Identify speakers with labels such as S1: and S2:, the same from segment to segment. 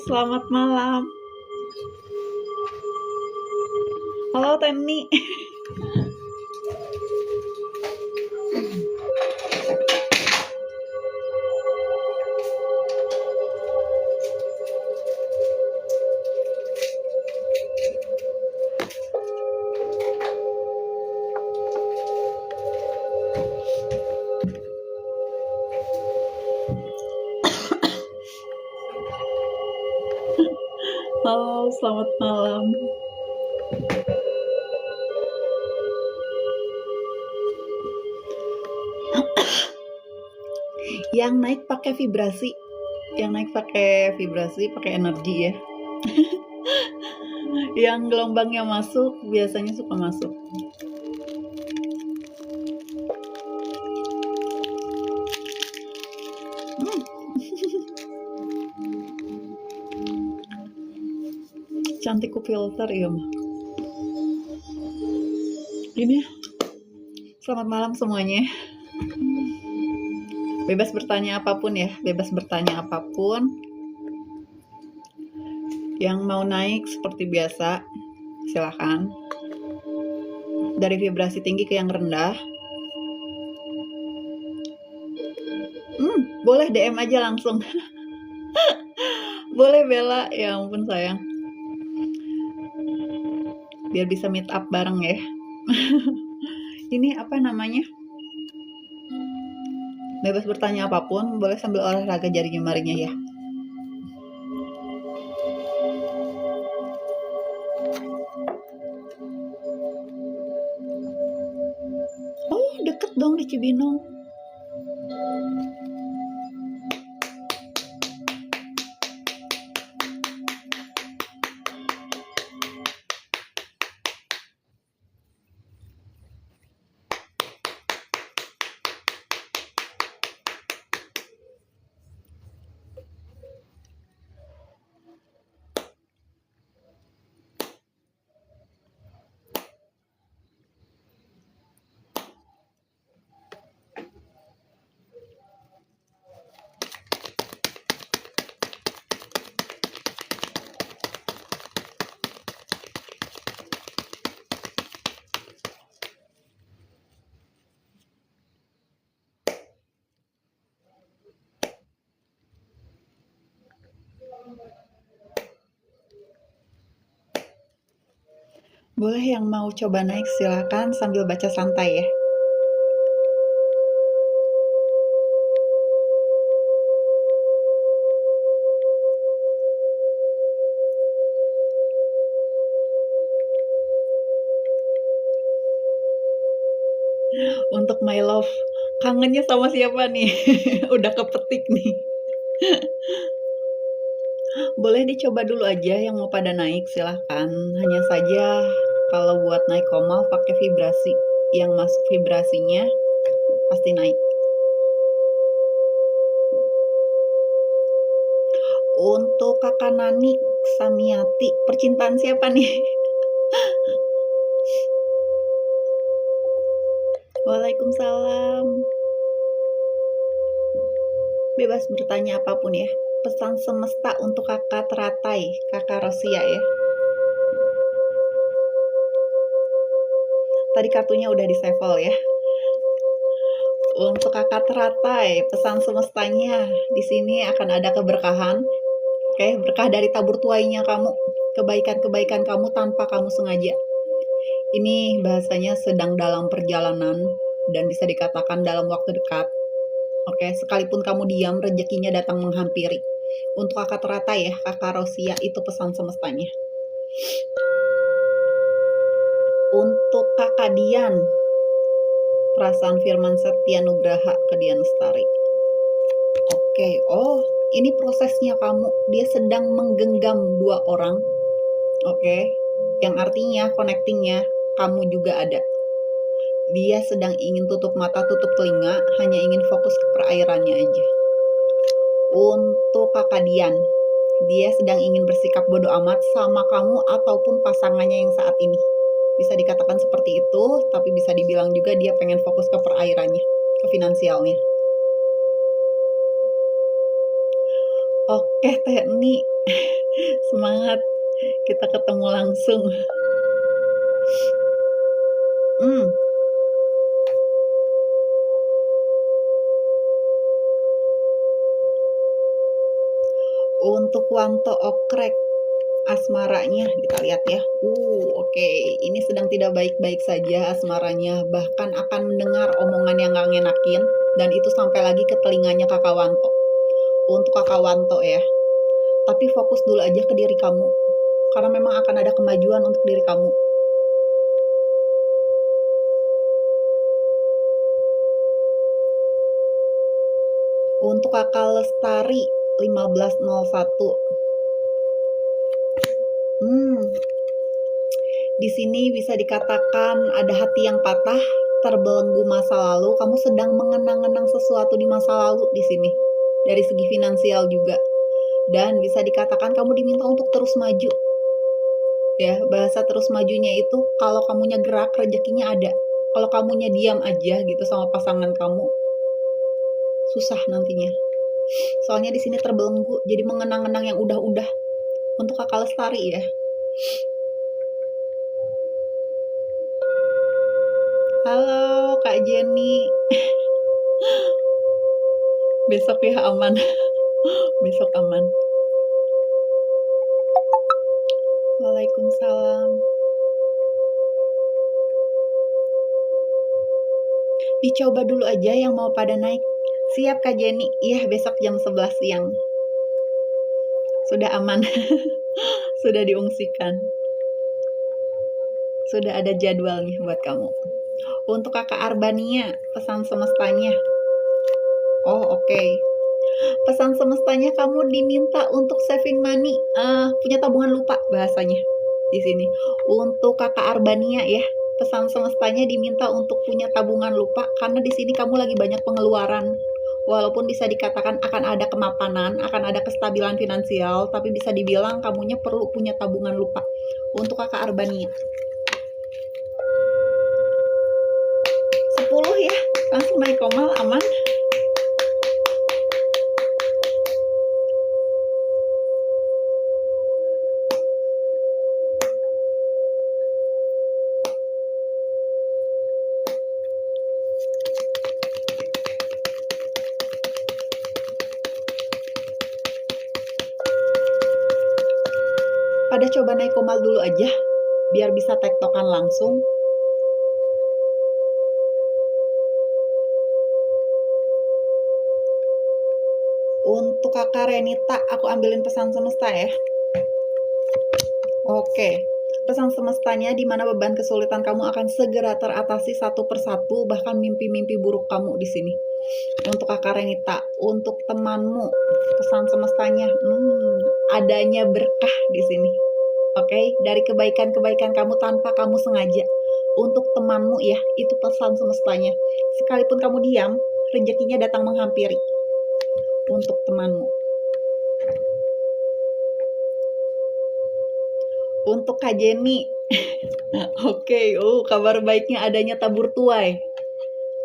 S1: Selamat malam. Halo Teni. Halo, selamat malam. Yang naik pakai vibrasi, pakai energi ya. Yang gelombangnya masuk biasanya suka masuk. Cantik ku filter ya mah. Ini selamat malam semuanya. Bebas bertanya apapun ya, Yang mau naik seperti biasa, silahkan. Dari vibrasi tinggi ke yang rendah. Boleh DM aja langsung. Boleh Bella, ya ampun sayang. Biar bisa meet up bareng ya. Ini apa namanya? Bebas bertanya apapun, boleh sambil olahraga jari jemarinya ya. Oh, deket dong di Cibinong. Boleh yang mau coba naik silakan sambil baca santai ya. Untuk my love, kangennya sama siapa nih? Udah kepetik nih. Boleh dicoba dulu aja yang mau pada naik silahkan. Hanya saja kalau buat naik komal pakai vibrasi. Yang masuk vibrasinya pasti naik. Untuk kakak Nani Samiati, percintaan siapa nih? Waalaikumsalam. Bebas bertanya apapun ya. Pesan semesta untuk kakak teratai, kakak Rosia ya. Tadi kartunya udah di shuffle ya. Untuk kakak teratai, pesan semestanya di sini akan ada keberkahan. Oke, berkah dari tabur tuainya kamu, kebaikan-kebaikan kamu tanpa kamu sengaja. Ini bahasanya sedang dalam perjalanan dan bisa dikatakan dalam waktu dekat. Oke, sekalipun kamu diam, rezekinya datang menghampiri. Untuk kakak teratai ya, kakak Rosia, itu pesan semestanya. Untuk kakak Dian, perasaan Firman Setia Nugraha ke Dian Lestari. Oke, oh ini prosesnya kamu, dia sedang menggenggam dua orang. Oke, yang artinya connectingnya kamu juga ada. Dia sedang ingin tutup mata, tutup telinga, hanya ingin fokus ke perairannya aja. Untuk kakak Dian, dia sedang ingin bersikap bodoh amat sama kamu ataupun pasangannya yang saat ini. Bisa dikatakan seperti itu, tapi bisa dibilang juga dia pengen fokus ke perairannya, ke finansialnya. Oke Teh Eni, semangat, kita ketemu langsung. Untuk Wanto Okrek, asmaranya kita lihat ya. Oke. Ini sedang tidak baik-baik saja asmaranya, bahkan akan mendengar omongan yang gak ngenakin, dan itu sampai lagi ke telinganya Kakak Wanto. Untuk Kakak Wanto ya, tapi fokus dulu aja ke diri kamu, karena memang akan ada kemajuan untuk diri kamu. Untuk Kakak Lestari 1501, di sini bisa dikatakan ada hati yang patah, terbelenggu masa lalu. Kamu sedang mengenang-enang sesuatu di masa lalu di sini, dari segi finansial juga. Dan bisa dikatakan kamu diminta untuk terus maju. Ya, bahasa terus majunya itu kalau kamunya gerak, rezekinya ada. Kalau kamunya diam aja gitu sama pasangan kamu, susah nantinya. Soalnya di sini terbelenggu, jadi mengenang-enang yang udah-udah. Untuk Kakak Lestari ya. Halo Kak Jenny. Besok ya aman. Besok aman. Waalaikumsalam. Dicoba dulu aja yang mau pada naik. Siap Kak Jenny. Iya, besok jam 11 siang. Sudah aman. Sudah diungsikan. Sudah ada jadwalnya buat kamu. Untuk Kakak Arbania, pesan semestanya. Oke. Pesan semestanya kamu diminta untuk saving money, punya tabungan lupa bahasanya di sini. Untuk Kakak Arbania ya, pesan semestanya diminta untuk punya tabungan lupa, karena di sini kamu lagi banyak pengeluaran. Walaupun bisa dikatakan akan ada kemapanan, akan ada kestabilan finansial, tapi bisa dibilang kamunya perlu punya tabungan lupa. Untuk Kakak Arbania 10 ya, langsung naik komal, aman. Pada coba naik komal dulu aja, biar bisa tektokan langsung. Untuk Kakak Renita, aku ambilin pesan semesta ya. Oke. Pesan semestanya di mana beban kesulitan kamu akan segera teratasi satu persatu, bahkan mimpi-mimpi buruk kamu di sini. Untuk Kakak Renita, untuk temanmu, pesan semestanya, adanya berkah di sini. Oke, dari kebaikan-kebaikan kamu tanpa kamu sengaja. Untuk temanmu ya, itu pesan semestanya. Sekalipun kamu diam, rezekinya datang menghampiri. Untuk temanmu. Untuk Kak Jenny, oke, kabar baiknya adanya tabur tuai.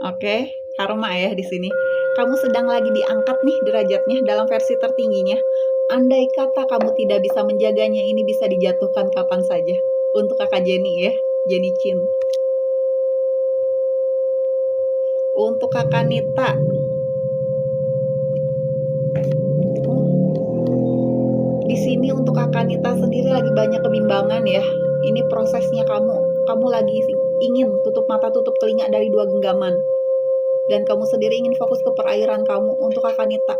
S1: Oke, karma ya di sini. Kamu sedang lagi diangkat nih derajatnya dalam versi tertingginya. Andai kata kamu tidak bisa menjaganya, ini bisa dijatuhkan kapan saja. Untuk Kakak Jenny ya, Jenny Chin. Untuk Kakak Nita, di sini untuk Kakak Nita sendiri lagi banyak kebimbangan ya. Ini prosesnya kamu lagi ingin tutup mata tutup telinga dari dua genggaman, dan kamu sendiri ingin fokus ke perairan kamu. Untuk Kakak Nita,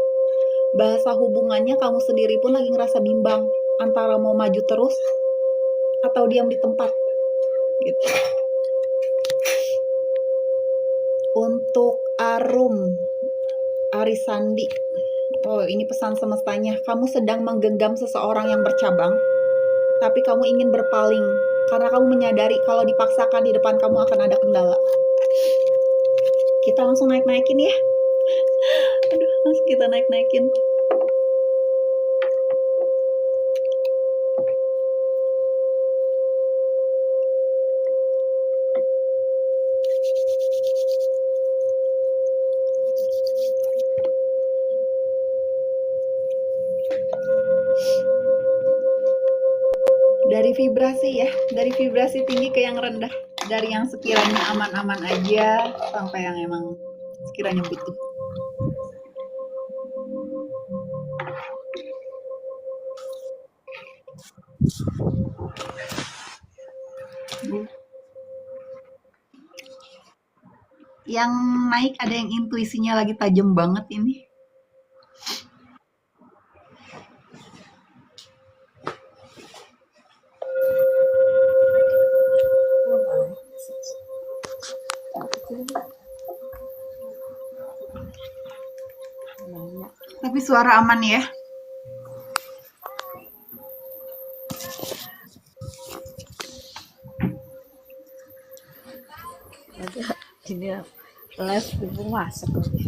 S1: bahasa hubungannya kamu sendiri pun lagi ngerasa bimbang antara mau maju terus atau diam di tempat gitu. Untuk Arisandi, ini pesan semestanya, kamu sedang menggenggam seseorang yang bercabang, tapi kamu ingin berpaling karena kamu menyadari kalau dipaksakan di depan kamu akan ada kendala. Kita langsung naik-naikin ya. Langsung kita naik-naikin. vibrasi ya, dari vibrasi tinggi ke yang rendah, dari yang sekiranya aman-aman aja sampai yang emang sekiranya butuh. Yang naik ada yang intuisinya lagi tajam banget ini. Tapi suara aman ya.
S2: Ini les ibu masak lagi.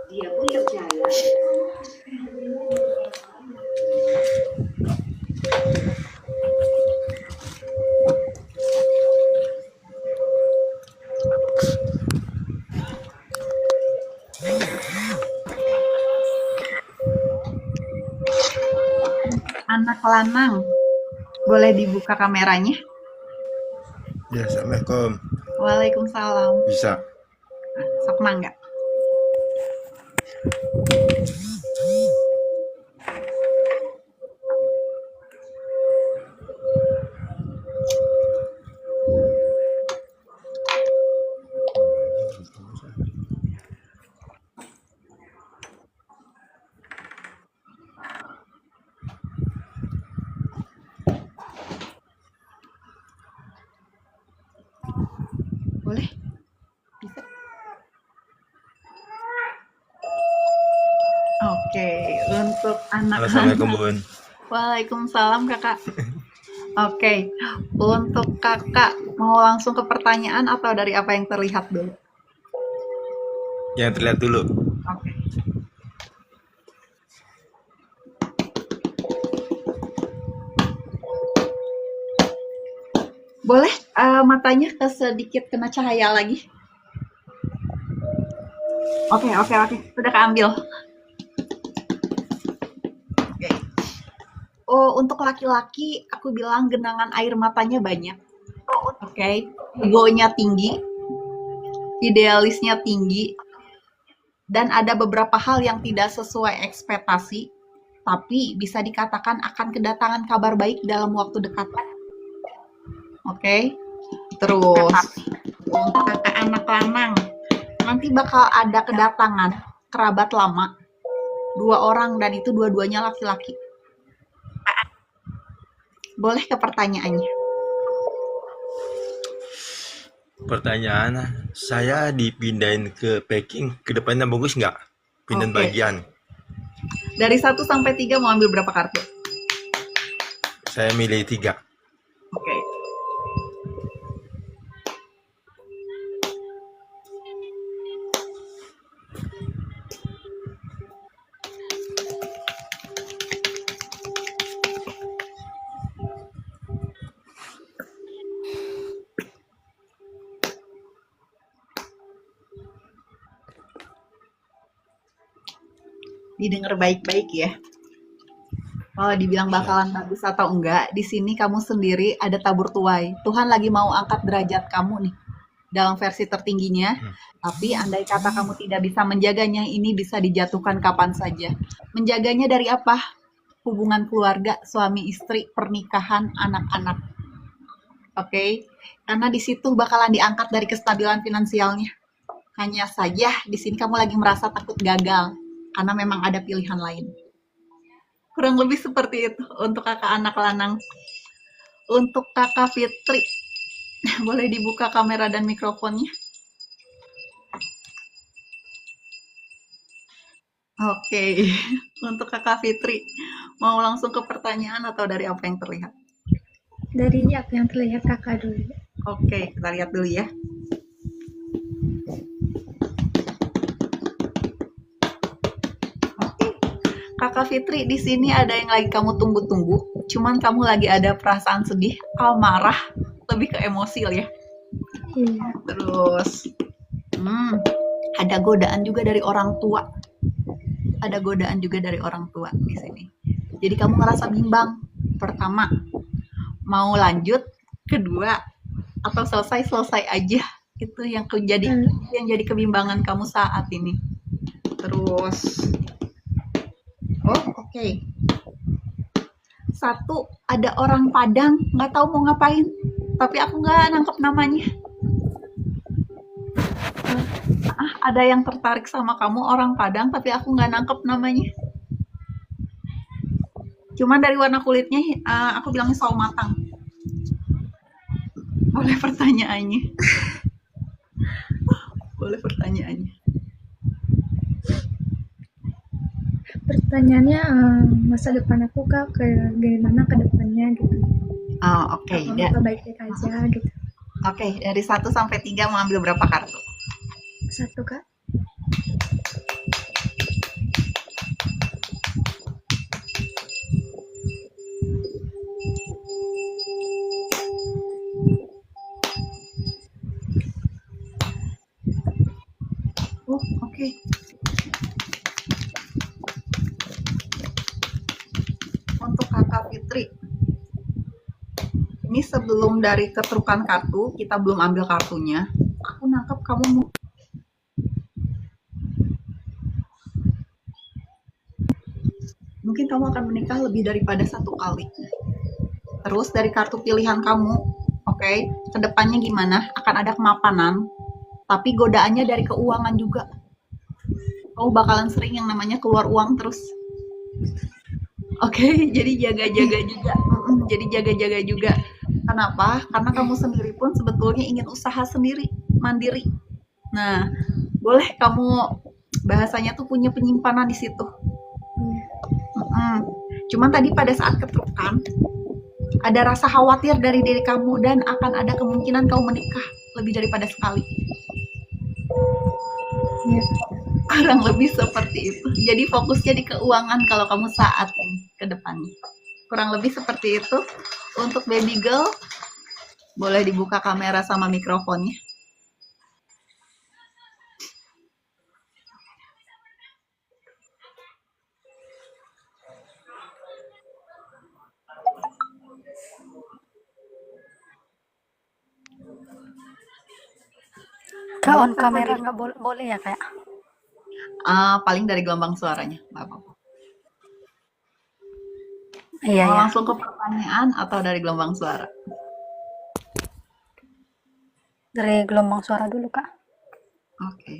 S1: Dia pun percaya. Anak lanang, boleh dibuka kameranya?
S3: Ya, Assalamualaikum.
S1: Waalaikumsalam.
S3: Bisa.
S1: Sok mangga. Boleh? Bisa? Oke, untuk anak
S3: Assalamualaikum, Bun.
S1: Waalaikumsalam kakak. Oke, untuk kakak mau langsung ke pertanyaan atau dari apa yang terlihat dulu?
S3: Yang terlihat dulu.
S1: Oke. Boleh matanya sedikit kena cahaya lagi? Oke. Sudah keambil. Oke. Oh, untuk laki-laki aku bilang genangan air matanya banyak. Oke. Egonya tinggi. Idealisnya tinggi. Dan ada beberapa hal yang tidak sesuai ekspektasi, tapi bisa dikatakan akan kedatangan kabar baik dalam waktu dekat. Oke. Terus untuk kakak anak lanang, nanti bakal ada kedatangan kerabat lama, 2 orang dan itu dua-duanya laki-laki. Boleh ke pertanyaannya?
S3: Pertanyaan, saya dipindahin ke packing, ke depannya bagus nggak? Pindahin
S1: Oke.
S3: bagian.
S1: Dari 1 sampai 3 mau ambil berapa kartu?
S3: Saya milih 3.
S1: Oke. Didengar baik-baik ya. Kalau dibilang bakalan bagus atau enggak, di sini kamu sendiri ada tabur tuai. Tuhan lagi mau angkat derajat kamu nih dalam versi tertingginya. Tapi andai kata kamu tidak bisa menjaganya, ini bisa dijatuhkan kapan saja. Menjaganya dari apa? Hubungan keluarga, suami istri, pernikahan, anak-anak. Oke, karena di situ bakalan diangkat dari kestabilan finansialnya. Hanya saja di sini kamu lagi merasa takut gagal karena memang ada pilihan lain. Kurang lebih seperti itu untuk kakak anak lanang. Untuk kakak Fitri, boleh dibuka kamera dan mikrofonnya? Oke, untuk kakak Fitri, mau langsung ke pertanyaan atau dari apa yang terlihat?
S2: Dari apa yang terlihat kakak dulu.
S1: Oke, kita lihat dulu ya. Kakak Fitri, di sini ada yang lagi kamu tunggu-tunggu. Cuman kamu lagi ada perasaan sedih, amarah, lebih ke emosi ya.
S2: Iya.
S1: Terus, ada godaan juga dari orang tua. ada godaan juga dari orang tua di sini. Jadi kamu ngerasa bimbang. Pertama, mau lanjut, kedua, atau selesai aja. Itu yang jadi kebimbangan kamu saat ini. Terus, oke. Satu, ada orang Padang, nggak tahu mau ngapain, tapi aku nggak nangkep namanya. Ada yang tertarik sama kamu orang Padang, tapi aku nggak nangkep namanya. Cuman dari warna kulitnya, aku bilangnya sawo matang. Boleh pertanyaannya? Boleh pertanyaannya.
S2: Pertanyaannya masa depan aku Kak, kayak gimana ke depannya gitu.
S1: Oke.
S2: Apa baik-baik aja gitu.
S1: Oke, dari 1 sampai 3 mau ambil berapa kartu?
S2: 1 Kak.
S1: Oke. Untuk Kakak Fitri, ini sebelum dari keturukan kartu, kita belum ambil kartunya. Aku nangkep kamu mungkin kamu akan menikah lebih daripada 1 kali. Terus dari kartu pilihan kamu, oke, kedepannya gimana? Akan ada kemapanan, tapi godaannya dari keuangan juga. Kamu bakalan sering yang namanya keluar uang terus. Oke, jadi jaga-jaga juga. Jadi jaga-jaga juga. Kenapa? Karena kamu sendiri pun sebetulnya ingin usaha sendiri, mandiri. Nah, boleh kamu bahasanya tuh punya penyimpanan di situ. Cuman tadi pada saat keturukan, ada rasa khawatir dari diri kamu dan akan ada kemungkinan kamu menikah lebih daripada sekali.
S2: Iya.
S1: Kurang lebih seperti itu. Jadi fokusnya di keuangan kalau kamu saat ini ke depannya. Kurang lebih seperti itu. Untuk baby girl, boleh dibuka kamera sama mikrofonnya.
S2: Kak on kamera nggak boleh ya kayak?
S1: Paling dari gelombang suaranya, nggak apa-apa.
S2: Iya
S1: Mau
S2: ya.
S1: langsung ke pertanyaan atau dari gelombang suara?
S2: Dari gelombang suara dulu Kak.
S1: Oke.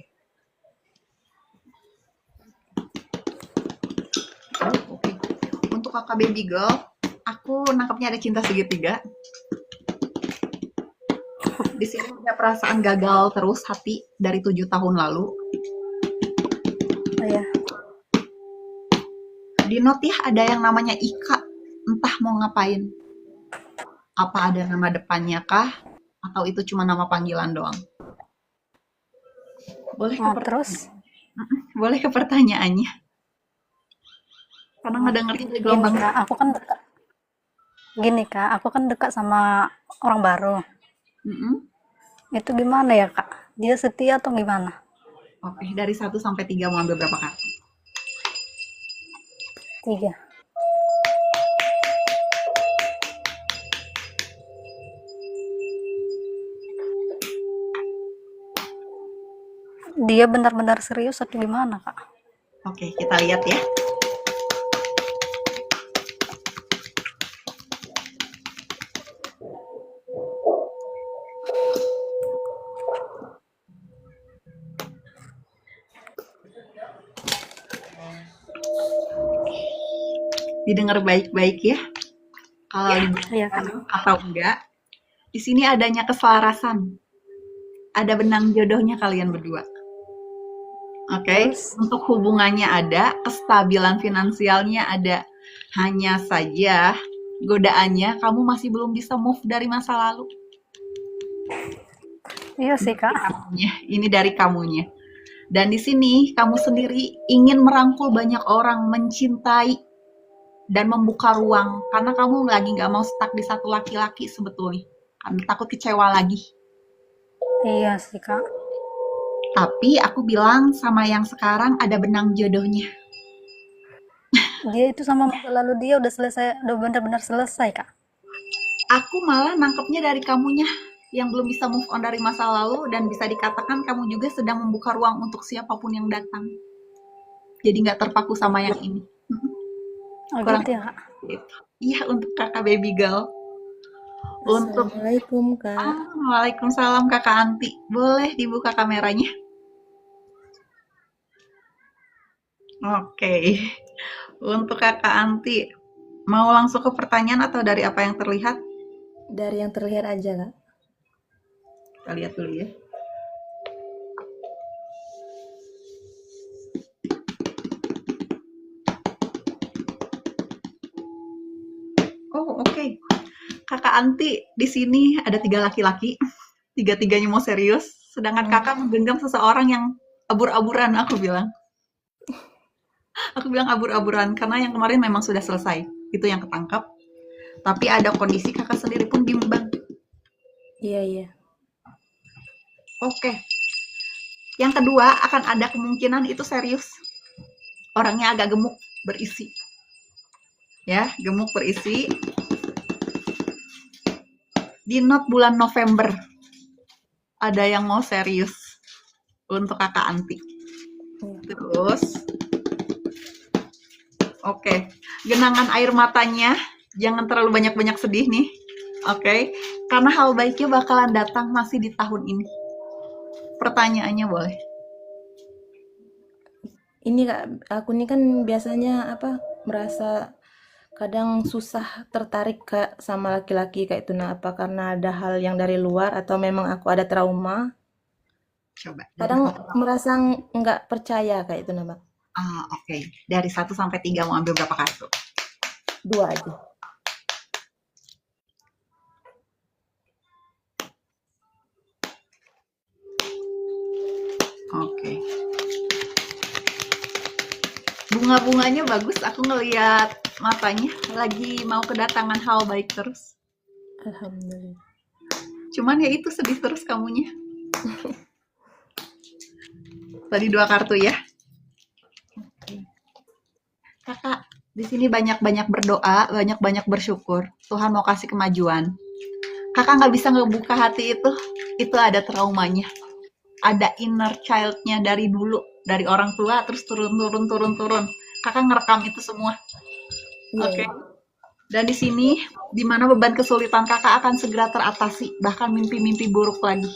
S1: Oke. Untuk kakak baby girl, aku nangkapnya ada cinta segitiga. Di sini ada perasaan gagal terus hati dari 7 tahun lalu.
S2: Iya.
S1: Di note ya ada yang namanya Ika, entah mau ngapain. Apa ada nama depannya kah? Atau itu cuma nama panggilan doang? Boleh
S2: Terus
S1: boleh ke pertanyaannya. Karena ngedengerin dari
S2: gini
S1: gelombang.
S2: Kak, aku kan dekat sama orang baru. Itu gimana ya Kak? Dia setia atau gimana?
S1: Oke, dari 1 sampai 3 mau ambil berapa kartu?
S2: 3. Dia benar-benar serius atau gimana Kak?
S1: Oke, kita lihat ya. Didengar baik-baik ya. Kalau
S2: Iya Kak.
S1: atau enggak, di sini adanya keselarasan. Ada benang jodohnya kalian berdua. Oke, untuk hubungannya ada, kestabilan finansialnya ada. Hanya saja godaannya kamu masih belum bisa move dari masa lalu.
S2: Iya sih Kak.
S1: Ini dari kamunya. Dan di sini kamu sendiri ingin merangkul banyak orang, mencintai dan membuka ruang karena kamu lagi nggak mau stuck di satu laki-laki sebetulnya. Karena takut kecewa lagi.
S2: Iya sih Kak.
S1: Tapi aku bilang sama yang sekarang ada benang jodohnya.
S2: Dia itu sama masa lalu dia udah selesai, udah benar-benar selesai, Kak.
S1: Aku malah nangkepnya dari kamunya yang belum bisa move on dari masa lalu, dan bisa dikatakan kamu juga sedang membuka ruang untuk siapapun yang datang. Jadi nggak terpaku sama yang ini.
S2: Oh
S1: Kurang
S2: gitu ya, Kak.
S1: gitu. Iya, untuk kakak baby girl. Untuk
S4: Assalamualaikum Kak.
S1: Waalaikumsalam kakak Anti. Boleh dibuka kameranya? Oke. Untuk kakak Anti, mau langsung ke pertanyaan atau dari apa yang terlihat?
S4: Dari yang terlihat aja Kak.
S1: Kita lihat dulu ya. Oh, oke. Kakak Anti, di sini ada 3 laki-laki. Tiga-tiganya mau serius. Sedangkan kakak menggenggam seseorang yang abur-aburan, aku bilang. Aku bilang abur-aburan, karena yang kemarin memang sudah selesai. Itu yang ketangkap. Tapi ada kondisi kakak sendiri pun bimbang.
S4: Iya.
S1: Oke. Yang kedua, akan ada kemungkinan itu serius. Orangnya agak gemuk, berisi. Ya, gemuk berisi. Di note bulan November, ada yang mau serius untuk kakak Anti. Terus, oke, genangan air matanya jangan terlalu banyak-banyak sedih nih. Oke, karena hal baiknya bakalan datang masih di tahun ini. Pertanyaannya boleh.
S4: Ini Kak, aku ini kan biasanya merasa kadang susah tertarik sama laki-laki kayak itu. Nah, apa karena ada hal yang dari luar atau memang aku ada trauma?
S1: Coba.
S4: Kadang merasa nggak percaya kayak itu, Mbak.
S1: Oke. Dari 1 sampai 3 mau ambil berapa kartu?
S4: 2 aja.
S1: Oke. Bunga-bunganya bagus, aku ngelihat matanya lagi mau kedatangan hal baik terus.
S4: Alhamdulillah.
S1: Cuman ya itu sedih terus kamunya. Tadi 2 kartu ya. Oke. Kakak, di sini banyak-banyak berdoa, banyak-banyak bersyukur. Tuhan mau kasih kemajuan. Kakak nggak bisa ngebuka hati itu ada traumanya. Ada inner child-nya dari dulu, dari orang tua terus turun. Kakak ngerekam itu semua. Oke. Dan di sini, di mana beban kesulitan kakak akan segera teratasi, bahkan mimpi-mimpi buruk lagi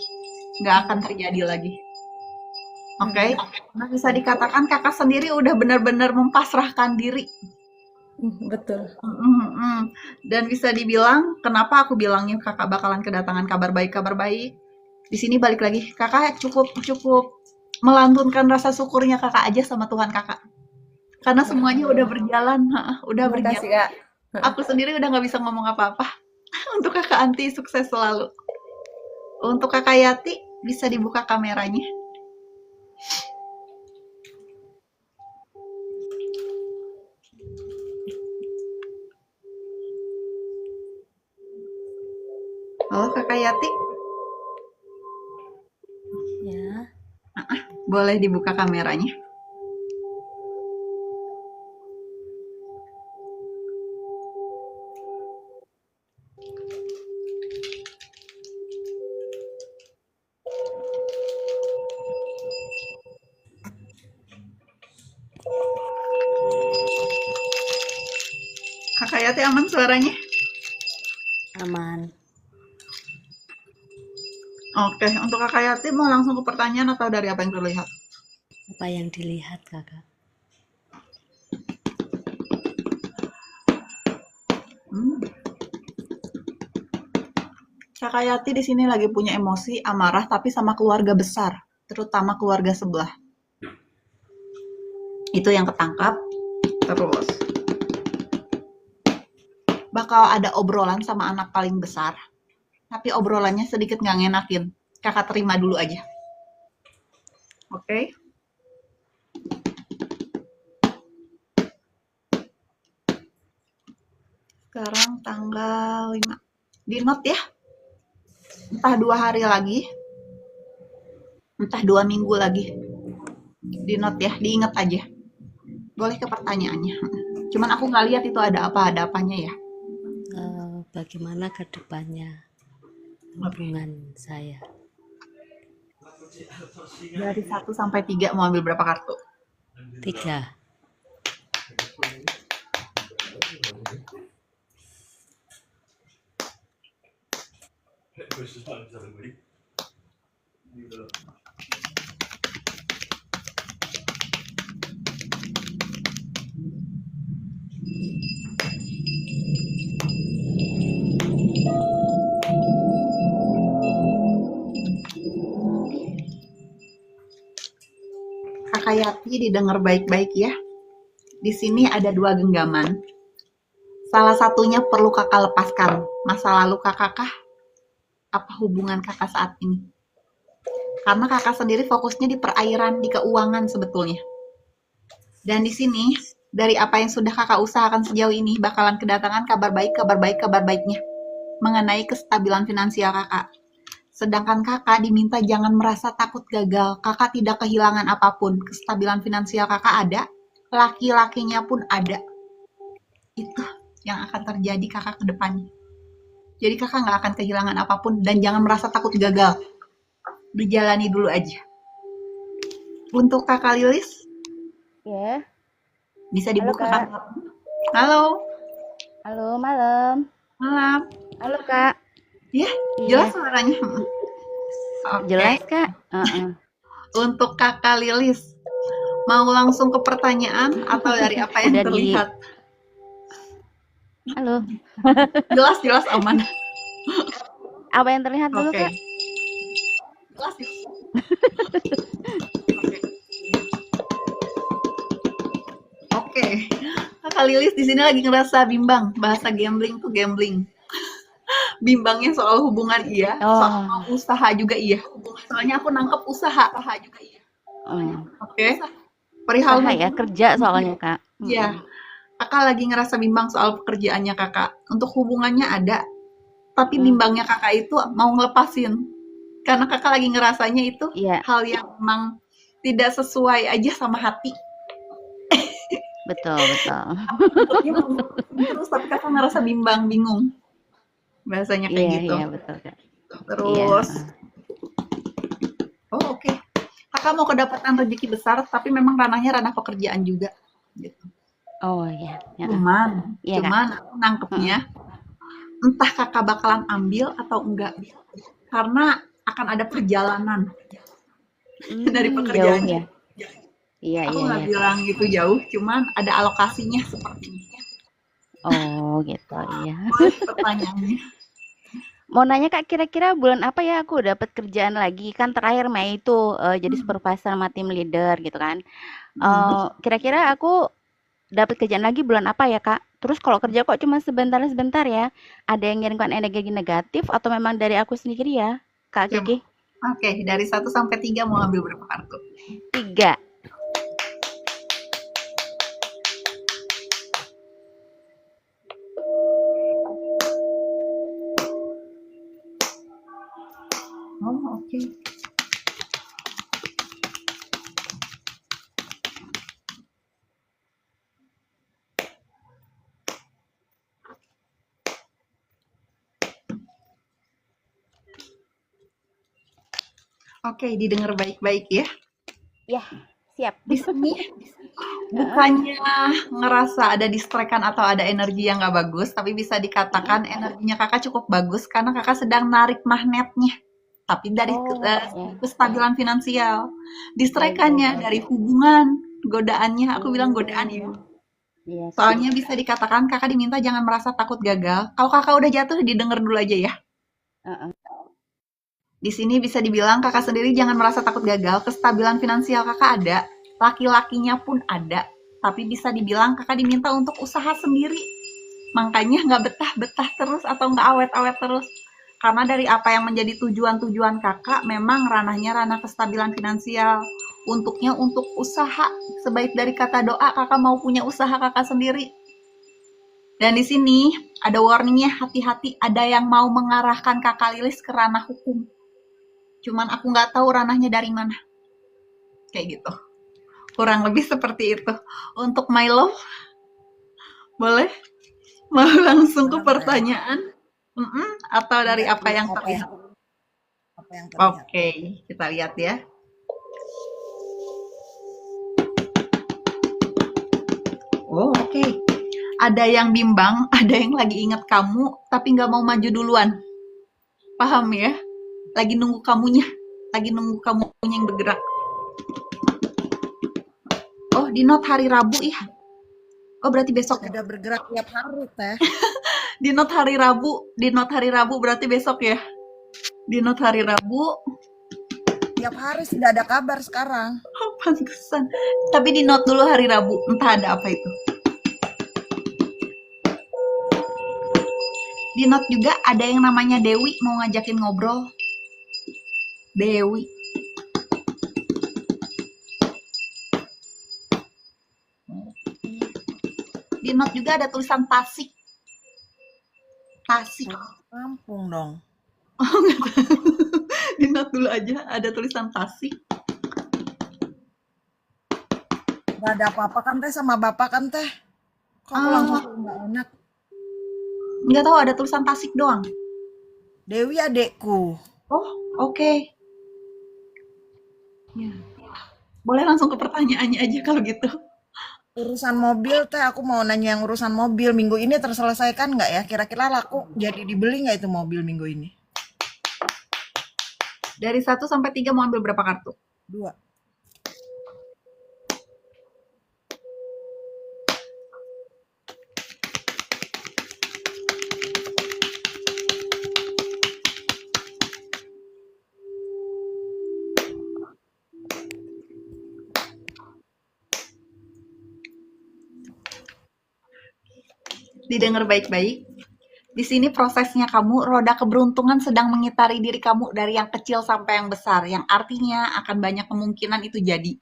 S1: nggak akan terjadi lagi. Oke. Nah, bisa dikatakan kakak sendiri udah benar-benar mempasrahkan diri.
S4: Betul.
S1: Dan bisa dibilang, kenapa aku bilangnya kakak bakalan kedatangan kabar baik. Di sini balik lagi, kakak cukup melantunkan rasa syukurnya kakak aja sama Tuhan kakak. Karena semuanya udah berjalan,
S4: Terima kasih, Kak.
S1: Aku sendiri udah nggak bisa ngomong apa-apa. Untuk kakak Anti, sukses selalu. Untuk kakak Yati, bisa dibuka kameranya. Halo kakak Yati.
S4: Ya.
S1: Boleh dibuka kameranya. Kakak Yati aman suaranya?
S5: Aman.
S1: Oke, untuk kakak Yati mau langsung ke pertanyaan atau dari apa yang terlihat?
S5: Apa yang dilihat, Kakak?
S1: Kakak Yati di sini lagi punya emosi amarah tapi sama keluarga besar, terutama keluarga sebelah. Itu yang ketangkap. Terus bakal ada obrolan sama anak paling besar, tapi obrolannya sedikit nggak ngenakin. Kakak terima dulu aja. Oke. Sekarang tanggal 5. Di note ya. Entah 2 hari lagi, entah 2 minggu lagi. Di note ya, diingat aja. Boleh ke pertanyaannya. Cuman aku nggak lihat itu ada apa-apanya ya.
S5: Bagaimana ke depannya hubungan saya?
S1: Dari 1 sampai 3 mau ambil berapa kartu?
S5: 3.
S1: Kakak Yati didengar baik-baik ya. Di sini ada 2 genggaman. Salah satunya perlu kakak lepaskan. Masa lalu kakak kah? Apa hubungan kakak saat ini? Karena kakak sendiri fokusnya di perairan, di keuangan sebetulnya. Dan di sini, dari apa yang sudah kakak usahakan sejauh ini, bakalan kedatangan kabar baiknya mengenai kestabilan finansial kakak. Sedangkan kakak diminta jangan merasa takut gagal. Kakak tidak kehilangan apapun. Kestabilan finansial kakak ada, laki-lakinya pun ada. Itu yang akan terjadi kakak ke depannya. Jadi kakak nggak akan kehilangan apapun dan jangan merasa takut gagal. Dijalani dulu aja. Untuk kakak Lilis,
S2: Ya.
S1: bisa
S2: Halo,
S1: dibuka
S2: Kak.
S1: kartu. Halo,
S2: Halo, malam.
S1: malam.
S2: Halo, Kak.
S1: Ya,
S2: Iya.
S1: jelas suaranya. Oke.
S2: Jelas, Kak?
S1: Untuk kakak Lilis, mau langsung ke pertanyaan atau dari apa yang
S2: Udah
S1: terlihat?
S2: Halo.
S1: Jelas aman.
S2: Apa yang terlihat dulu,
S1: Oke.
S2: Kak?
S1: Jelas. Oke. Kakak Lilis di sini lagi ngerasa bimbang. Bahasa gambling tuh gambling. Bimbangnya soal hubungan iya, soal usaha juga iya. Soalnya aku nangkep usaha juga iya. Oke. Perihal
S2: Usaha ya, kerja soalnya, Kak.
S1: Iya. Kakak lagi ngerasa bimbang soal pekerjaannya kakak. Untuk hubungannya ada, tapi bimbangnya kakak itu mau ngelepasin. Karena kakak lagi ngerasanya itu hal yang memang tidak sesuai aja sama hati.
S2: Betul.
S1: Terus tapi kakak ngerasa bingung. Bahasanya kayak gitu.
S2: Iya, betul, Kak.
S1: Terus, oke. Kakak mau kedapatan rezeki besar, tapi memang ranahnya ranah pekerjaan juga. Gitu.
S2: Oh iya.
S1: Cuman aku nangkepnya, entah kakak bakalan ambil atau enggak. Karena akan ada perjalanan dari pekerjaannya.
S2: Iya.
S1: Aku nggak bilang itu jauh, cuman ada alokasinya seperti ini.
S2: Oh gitu, iya.
S1: Pertanyaannya.
S2: Mau nanya Kak, kira-kira bulan apa ya aku dapat kerjaan lagi? Kan terakhir Mei itu jadi supervisor sama tim leader gitu kan. Kira-kira aku dapat kerjaan lagi bulan apa ya Kak? Terus kalau kerja kok cuma sebentar ya? Ada yang ngirimkan energi negatif atau memang dari aku sendiri ya, Kak Kiki?
S1: Oke, dari 1 sampai 3 mau ambil berapa kartu?
S2: 3.
S1: Oh, oke. Oke, didengar baik-baik ya.
S2: Ya, siap.
S1: Di sini bukannya ngerasa ada distraction atau ada energi yang nggak bagus, tapi bisa dikatakan energinya kakak cukup bagus karena kakak sedang narik magnetnya. Tapi dari kestabilan finansial. Distractionnya dari hubungan, godaannya, aku bilang godaan ya. Soalnya bisa dikatakan kakak diminta jangan merasa takut gagal. Kalau kakak udah jatuh, didengar dulu aja ya. Di sini bisa dibilang kakak sendiri jangan merasa takut gagal. Kestabilan finansial kakak ada, laki-lakinya pun ada. Tapi bisa dibilang kakak diminta untuk usaha sendiri. Makanya nggak betah-betah terus atau nggak awet-awet terus. Karena dari apa yang menjadi tujuan-tujuan kakak memang ranahnya ranah kestabilan finansial. Untuknya untuk usaha. Sebaik dari kata doa kakak mau punya usaha kakak sendiri. Dan di sini ada warningnya, hati-hati ada yang mau mengarahkan kakak Lilis ke ranah hukum. Cuman aku nggak tahu ranahnya dari mana. Kayak gitu. Kurang lebih seperti itu. Untuk my love, Boleh? Mau langsung ke
S6: Gimana ya?
S1: pertanyaan? Atau dari
S6: Enggak,
S1: apa yang
S6: apa
S1: terlihat?
S6: yang terlihat?
S1: Oke, kita lihat ya. Oh, oke. Ada yang bimbang, ada yang lagi ingat kamu, tapi nggak mau maju duluan. Paham ya? Lagi nunggu kamunya yang bergerak. Oh, di note hari Rabu ya? Oh, berarti besok ya?
S6: Sudah bergerak tiap hari, Teh.
S1: Di note hari Rabu berarti besok ya? Di note hari Rabu,
S6: Tiap hari sudah ada kabar sekarang.
S1: oh pantesan. Tapi di note dulu hari Rabu, entah ada apa itu. Di note juga ada yang namanya Dewi mau ngajakin ngobrol. Dewi. Di note juga ada tulisan Tasik. Tasik.
S6: Kampung dong.
S1: Oh, nggak tahu. Di note dulu aja ada tulisan Tasik.
S6: Gak ada apa-apa kan, Teh, sama Bapak kan, Teh? Kok aku langsung nggak enak?
S1: Nggak tahu, ada tulisan Tasik doang.
S6: Dewi adekku.
S1: Oh, oke. Ya. Boleh langsung ke pertanyaannya aja kalau gitu.
S6: Urusan mobil, Teh, aku mau nanya yang urusan mobil. Minggu ini terselesaikan nggak ya? Kira-kira laku jadi dibeli nggak itu mobil minggu ini?
S1: Dari 1 sampai 3 mau ambil berapa kartu?
S6: 2.
S1: Didengar baik-baik. Di sini prosesnya kamu, roda keberuntungan sedang mengitari diri kamu dari yang kecil sampai yang besar, yang artinya akan banyak kemungkinan itu jadi.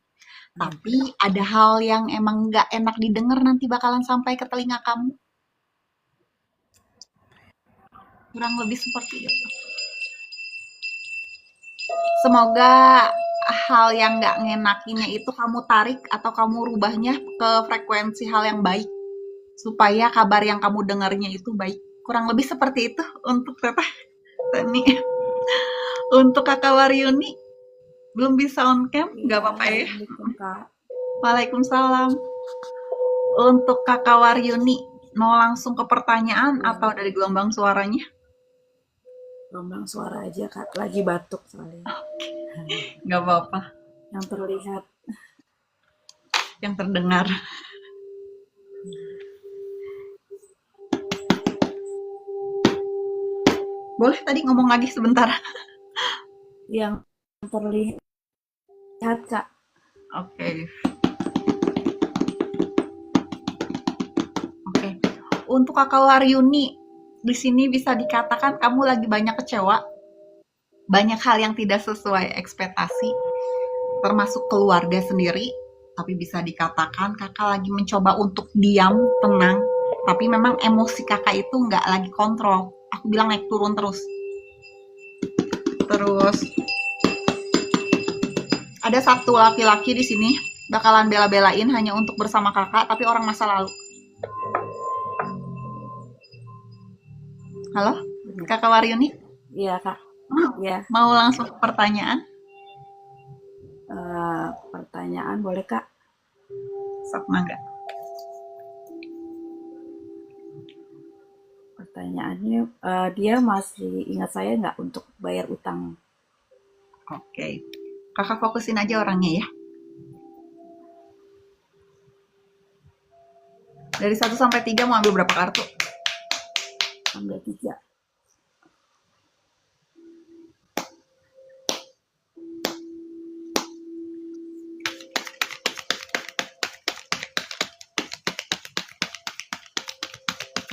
S1: Tapi ada hal yang emang nggak enak didengar nanti bakalan sampai ke telinga kamu. Kurang lebih seperti itu. Semoga hal yang nggak ngenakinya itu kamu tarik atau kamu rubahnya ke frekuensi hal yang baik. Supaya kabar yang kamu dengarnya itu baik. Kurang lebih seperti itu untuk Teteh Tani. Untuk Kakak Waryuni, belum bisa on cam, nggak apa-apa ya. Waalaikumsalam. Untuk Kakak Waryuni, mau langsung ke pertanyaan atau dari gelombang suaranya?
S7: Gelombang suara aja, Kak. Lagi batuk soalnya.
S1: Nggak apa-apa,
S7: Yang terlihat.
S1: yang terdengar. Boleh tadi ngomong lagi sebentar.
S7: Yang terlihat, Kak.
S1: Oke. Oke. Untuk Kakak Waryuni, di sini bisa dikatakan kamu lagi banyak kecewa. Banyak hal yang tidak sesuai ekspektasi, termasuk keluarga sendiri. Tapi bisa dikatakan kakak lagi mencoba untuk diam, tenang. Tapi memang emosi kakak itu nggak lagi kontrol. Aku bilang naik turun terus. Terus ada satu laki-laki di sini bakalan bela-belain hanya untuk bersama kakak, tapi orang masa lalu. Halo, Kakak Waryuni?
S7: Iya, Kak. Iya.
S1: Mau langsung ke pertanyaan?
S7: Pertanyaan boleh, Kak?
S1: Sok mangga.
S7: Pertanyaannya, dia masih ingat saya nggak untuk bayar utang?
S1: Oke. Kakak fokusin aja orangnya ya. Dari 1 sampai 3 mau ambil berapa kartu?
S7: Ambil 3.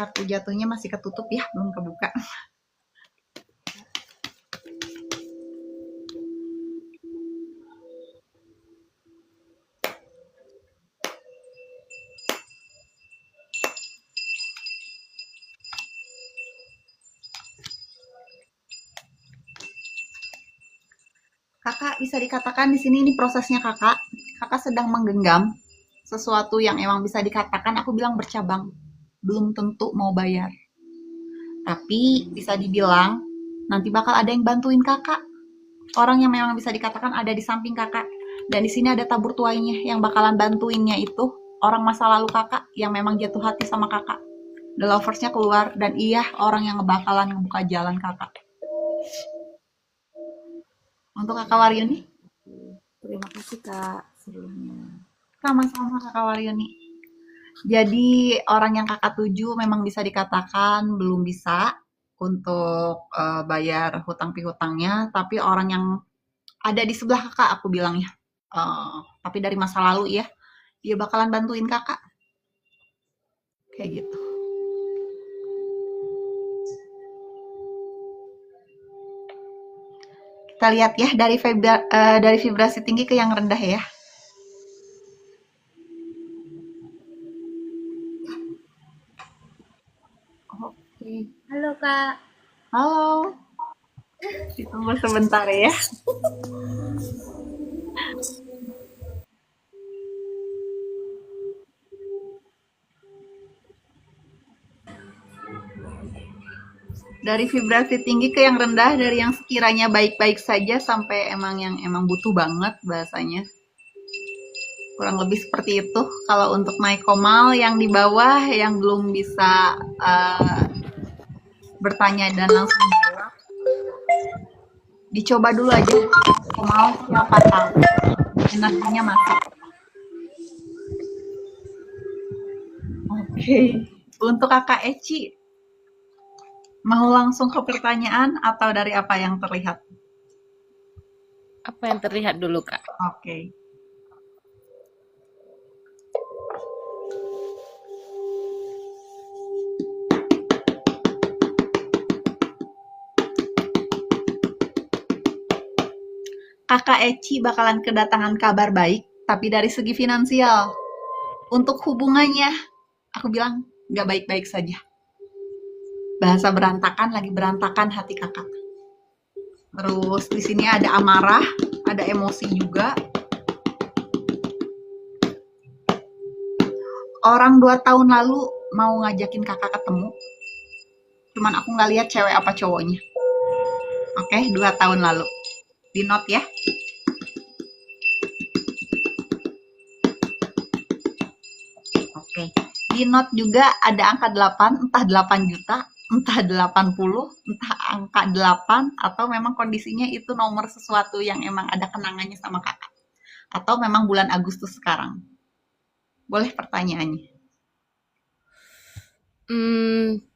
S1: Kartu jatuhnya masih ketutup ya, belum kebuka. Kakak bisa dikatakan di sini ini prosesnya kakak sedang menggenggam sesuatu yang emang bisa dikatakan aku bilang bercabang. belum tentu mau bayar. Tapi bisa dibilang nanti bakal ada yang bantuin kakak. Orang yang memang bisa dikatakan ada di samping kakak. Dan di sini ada tabur tuainya yang bakalan bantuinnya itu orang masa lalu kakak yang memang jatuh hati sama kakak. The Lovers-nya keluar dan iya orang yang bakalan ngebuka jalan kakak. Untuk kakak Waryuni,
S7: Terima kasih Kak sebelumnya.
S1: sama-sama kakak Waryuni. Jadi orang yang kakak tuju memang bisa dikatakan belum bisa untuk bayar hutang pihutangnya, tapi orang yang ada di sebelah kakak aku bilang ya, tapi dari masa lalu ya, dia bakalan bantuin kakak. Kayak gitu. Kita lihat ya dari vibrasi tinggi ke yang rendah ya. Oke.
S8: Halo Kak.
S1: Halo. Ditunggu sebentar ya. Dari vibrasi tinggi ke yang rendah, dari yang sekiranya baik-baik saja sampai emang yang emang butuh banget bahasanya. Kurang lebih seperti itu. Kalau untuk naik komal yang di bawah yang belum bisa bertanya dan langsung jawab, dicoba dulu aja komal siapa tahu energinya masuk. Oke. Untuk kakak Eci, mau langsung ke pertanyaan atau dari apa yang terlihat?
S9: Apa yang terlihat dulu, Kak?
S1: Oke. Kakak Eci bakalan kedatangan kabar baik, tapi dari segi finansial. Untuk hubungannya, aku bilang nggak baik-baik saja. Bahasa berantakan, lagi berantakan hati kakak. Terus di sini ada amarah, ada emosi juga. Orang 2 tahun lalu mau ngajakin kakak ketemu. Cuman aku nggak lihat cewek apa cowoknya. Oke, 2 tahun lalu. Di note ya. Oke. Di note juga ada angka 8, entah 8 juta, entah 80, entah angka 8, atau memang kondisinya itu nomor sesuatu yang emang ada kenangannya sama kakak. Atau memang bulan Agustus sekarang. Boleh pertanyaannya.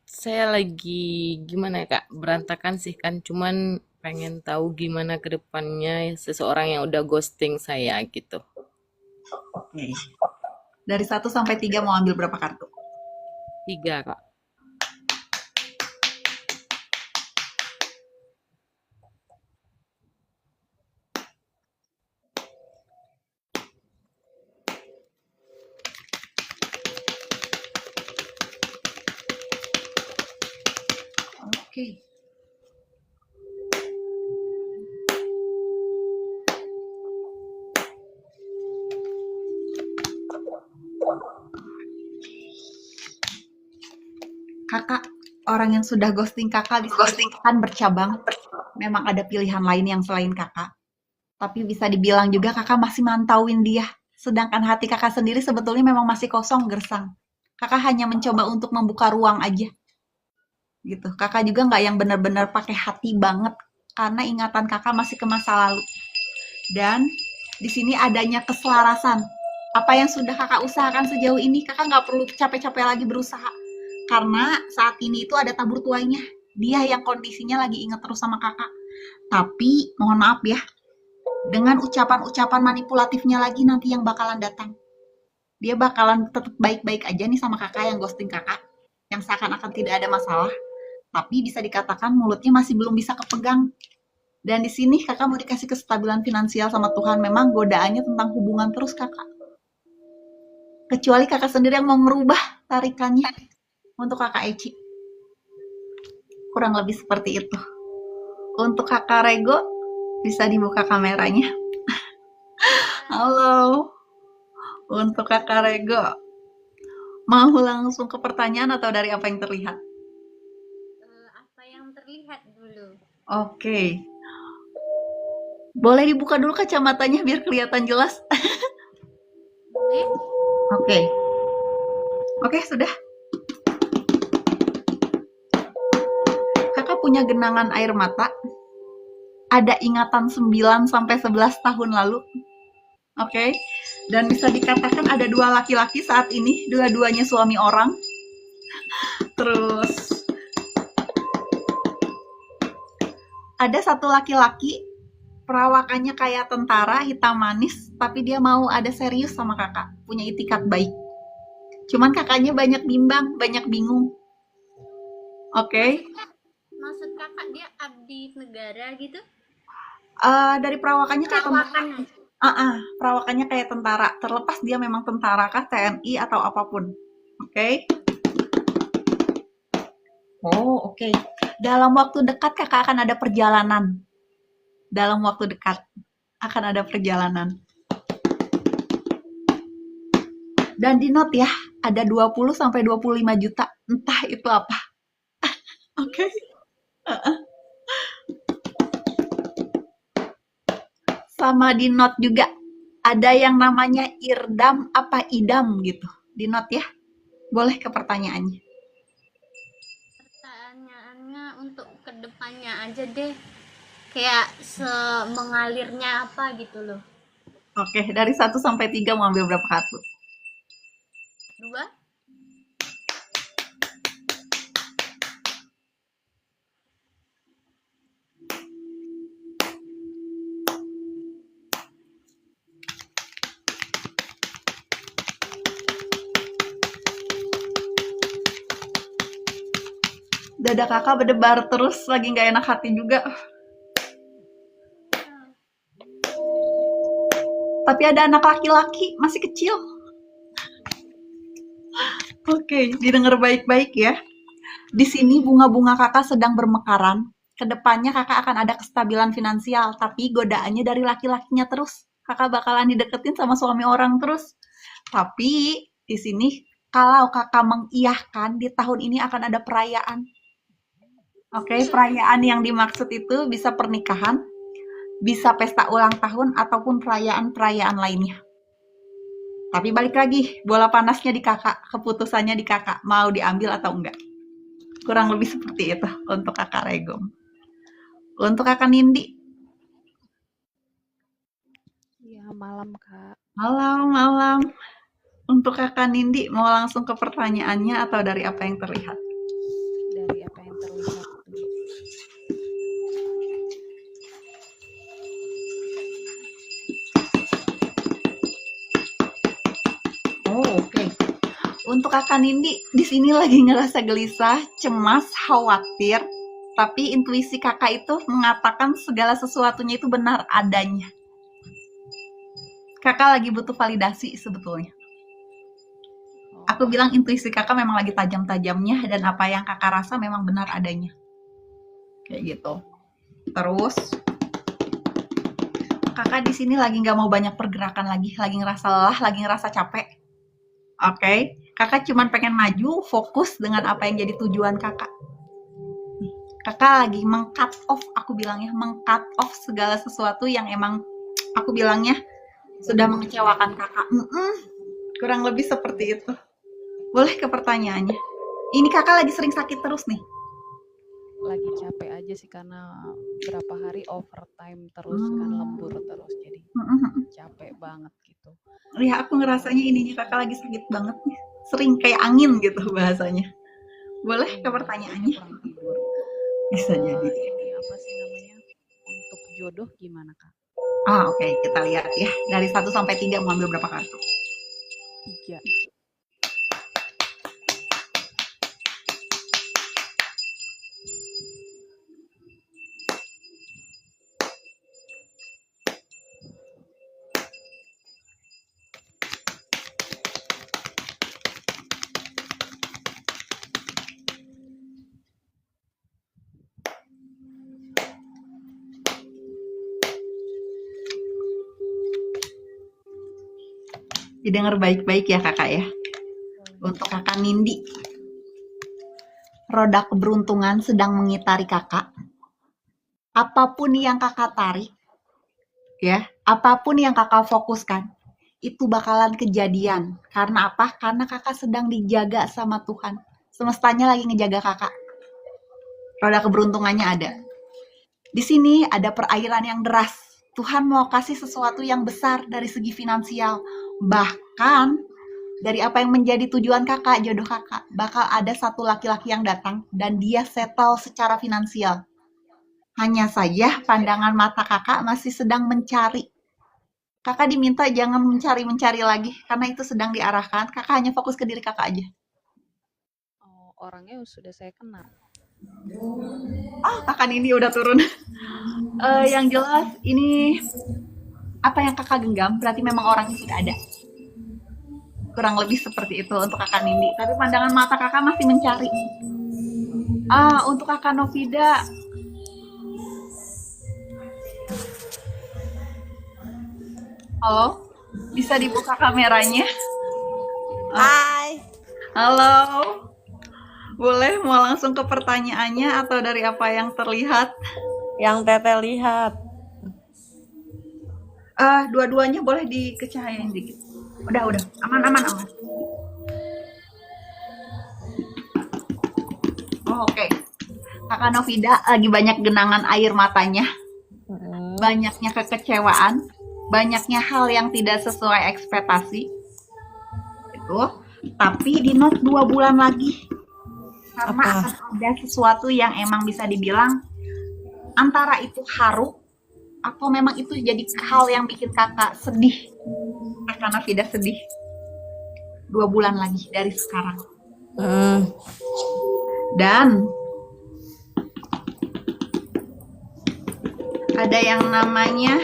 S9: Saya lagi gimana ya, Kak? Berantakan sih kan, cuman pengen tahu gimana ke depannya seseorang yang udah ghosting saya gitu.
S1: Oke. Dari 1 sampai 3 mau ambil berapa kartu?
S9: 3, Kak.
S1: Oke. Kakak, orang yang sudah ghosting kakak kan bercabang. Memang ada pilihan lain yang selain kakak. Tapi bisa dibilang juga kakak masih mantauin dia. Sedangkan hati kakak sendiri sebetulnya memang masih kosong, gersang. Kakak hanya mencoba untuk membuka ruang aja. Gitu. Kakak juga nggak yang benar-benar pakai hati banget. Karena ingatan kakak masih ke masa lalu. Dan di sini adanya keselarasan. Apa yang sudah kakak usahakan sejauh ini, kakak nggak perlu capek-capek lagi berusaha. Karena saat ini itu ada tabur tuainya. Dia yang kondisinya lagi inget terus sama kakak. Tapi mohon maaf ya, dengan ucapan-ucapan manipulatifnya lagi nanti yang bakalan datang. Dia bakalan tetap baik-baik aja nih sama kakak yang ghosting kakak. Yang seakan-akan tidak ada masalah. Tapi bisa dikatakan mulutnya masih belum bisa kepegang. Dan di sini kakak mau dikasih kestabilan finansial sama Tuhan. Memang godaannya tentang hubungan terus kakak. Kecuali kakak sendiri yang mau ngerubah tarikannya. Untuk kakak Eci. Kurang lebih seperti itu. Untuk kakak Rego, bisa dibuka kameranya. Halo. Untuk kakak Rego. Mau langsung ke pertanyaan atau dari apa yang terlihat?
S8: Apa yang terlihat dulu?
S1: Oke. Boleh dibuka dulu kacamatanya biar kelihatan jelas.
S8: Boleh?
S1: Oke. Oke, sudah. Kakak punya genangan air mata. Ada ingatan 9 sampai 11 tahun lalu. Oke. Dan bisa dikatakan ada 2 laki-laki saat ini, dua-duanya suami orang. Terus ada satu laki-laki perawakannya kayak tentara, hitam manis, tapi dia mau ada serius sama kakak, punya itikat baik. Cuman kakaknya banyak bimbang, banyak bingung. Oke.
S8: Maksud kakak dia abdi negara gitu?
S1: Dari perawakannya kayak tentara.
S8: Perawakan.
S1: Perawakannya kayak tentara. Terlepas dia memang tentara kah, TNI atau apapun. Oke. Oh, oke. Dalam waktu dekat kakak akan ada perjalanan. Dalam waktu dekat akan ada perjalanan. Dan di note ya, ada 20 sampai 25 juta. Entah itu apa. Oke. Sama di note juga ada yang namanya irdam apa idam gitu. Di note ya. Boleh ke pertanyaannya.
S8: Pertanyaannya untuk kedepannya aja deh. Kayak mengalirnya apa gitu loh.
S1: Oke, dari 1 sampai 3 mau ambil berapa kartu?
S8: 2?
S1: Dada kakak berdebar terus, lagi nggak enak hati juga. Tapi ada anak laki-laki, masih kecil. Oke, didengar baik-baik ya. Di sini bunga-bunga kakak sedang bermekaran. Kedepannya kakak akan ada kestabilan finansial, tapi godaannya dari laki-lakinya terus. Kakak bakalan dideketin sama suami orang terus. Tapi di sini kalau kakak mengiyahkan, di tahun ini akan ada perayaan. Oke, perayaan yang dimaksud itu bisa pernikahan, bisa pesta ulang tahun, ataupun perayaan-perayaan lainnya. Tapi balik lagi, bola panasnya di kakak, keputusannya di kakak, mau diambil atau enggak. Kurang lebih seperti itu untuk kakak Regom. Untuk kakak Nindi.
S10: Ya, malam Kak.
S1: Malam. Untuk kakak Nindi, mau langsung ke pertanyaannya atau dari apa yang terlihat?
S10: Dari apa yang terlihat.
S1: Oke. Untuk kakak Nindi, di sini lagi ngerasa gelisah, cemas, khawatir, tapi intuisi kakak itu mengatakan segala sesuatunya itu benar adanya. Kakak lagi butuh validasi sebetulnya. Aku bilang intuisi kakak memang lagi tajam-tajamnya dan apa yang kakak rasa memang benar adanya. Kayak gitu. Terus kakak di sini lagi nggak mau banyak pergerakan lagi ngerasa lelah, lagi ngerasa capek. Oke, kakak cuman pengen maju, fokus dengan apa yang jadi tujuan kakak. Kakak lagi meng-cut off, aku bilangnya meng-cut off segala sesuatu yang emang aku bilangnya sudah mengecewakan kakak. Kurang lebih seperti itu. Boleh ke pertanyaannya. Ini kakak lagi sering sakit terus nih.
S10: Lagi capek aja sih karena berapa hari overtime terus kan, lembur terus, jadi capek banget gitu.
S1: Ya aku ngerasanya ininya kakak lagi sakit banget nih. Sering kayak angin gitu bahasanya. Boleh ke pertanyaannya.
S10: Kurang tidur.
S1: Bisa jadi.
S10: Ini apa sih namanya? Untuk jodoh gimana Kak?
S1: Oke, kita lihat ya. Dari 1 sampai 3 mau ambil berapa kartu?
S10: 3.
S1: Didengar baik-baik ya kakak ya. Untuk kakak Nindi, roda keberuntungan sedang mengitari kakak. Apapun yang kakak tarik, ya, apapun yang kakak fokuskan, itu bakalan kejadian. Karena apa? Karena kakak sedang dijaga sama Tuhan. Semestanya lagi ngejaga kakak. Roda keberuntungannya ada. Di sini ada perairan yang deras. Tuhan mau kasih sesuatu yang besar dari segi finansial. Bahkan dari apa yang menjadi tujuan kakak, jodoh kakak, bakal ada satu laki-laki yang datang dan dia settle secara finansial. Hanya saja pandangan mata kakak masih sedang mencari. Kakak diminta jangan mencari-mencari lagi, karena itu sedang diarahkan. Kakak hanya fokus ke diri kakak aja.
S10: Oh, orangnya sudah saya kenal.
S1: Kakak ini udah turun. Yang jelas ini apa yang kakak genggam berarti memang orangnya sudah ada. Kurang lebih seperti itu untuk kakak Nindi. Tapi pandangan mata kakak masih mencari. Untuk kakak Novida, halo, bisa dibuka kameranya?
S6: Hai.
S1: Halo, boleh mau langsung ke pertanyaannya atau dari apa yang terlihat?
S6: Yang Teteh lihat.
S1: Dua-duanya boleh dikecahayain dikit. Udah, aman. Oke. Kakak Novida lagi banyak genangan air matanya, banyaknya kekecewaan, banyaknya hal yang tidak sesuai ekspektasi. Itu, tapi di note 2 bulan lagi. Karena akan ada sesuatu yang emang bisa dibilang antara itu haru atau memang itu jadi hal yang bikin kakak sedih. Karena tidak sedih. 2 bulan lagi dari sekarang. Dan ada yang namanya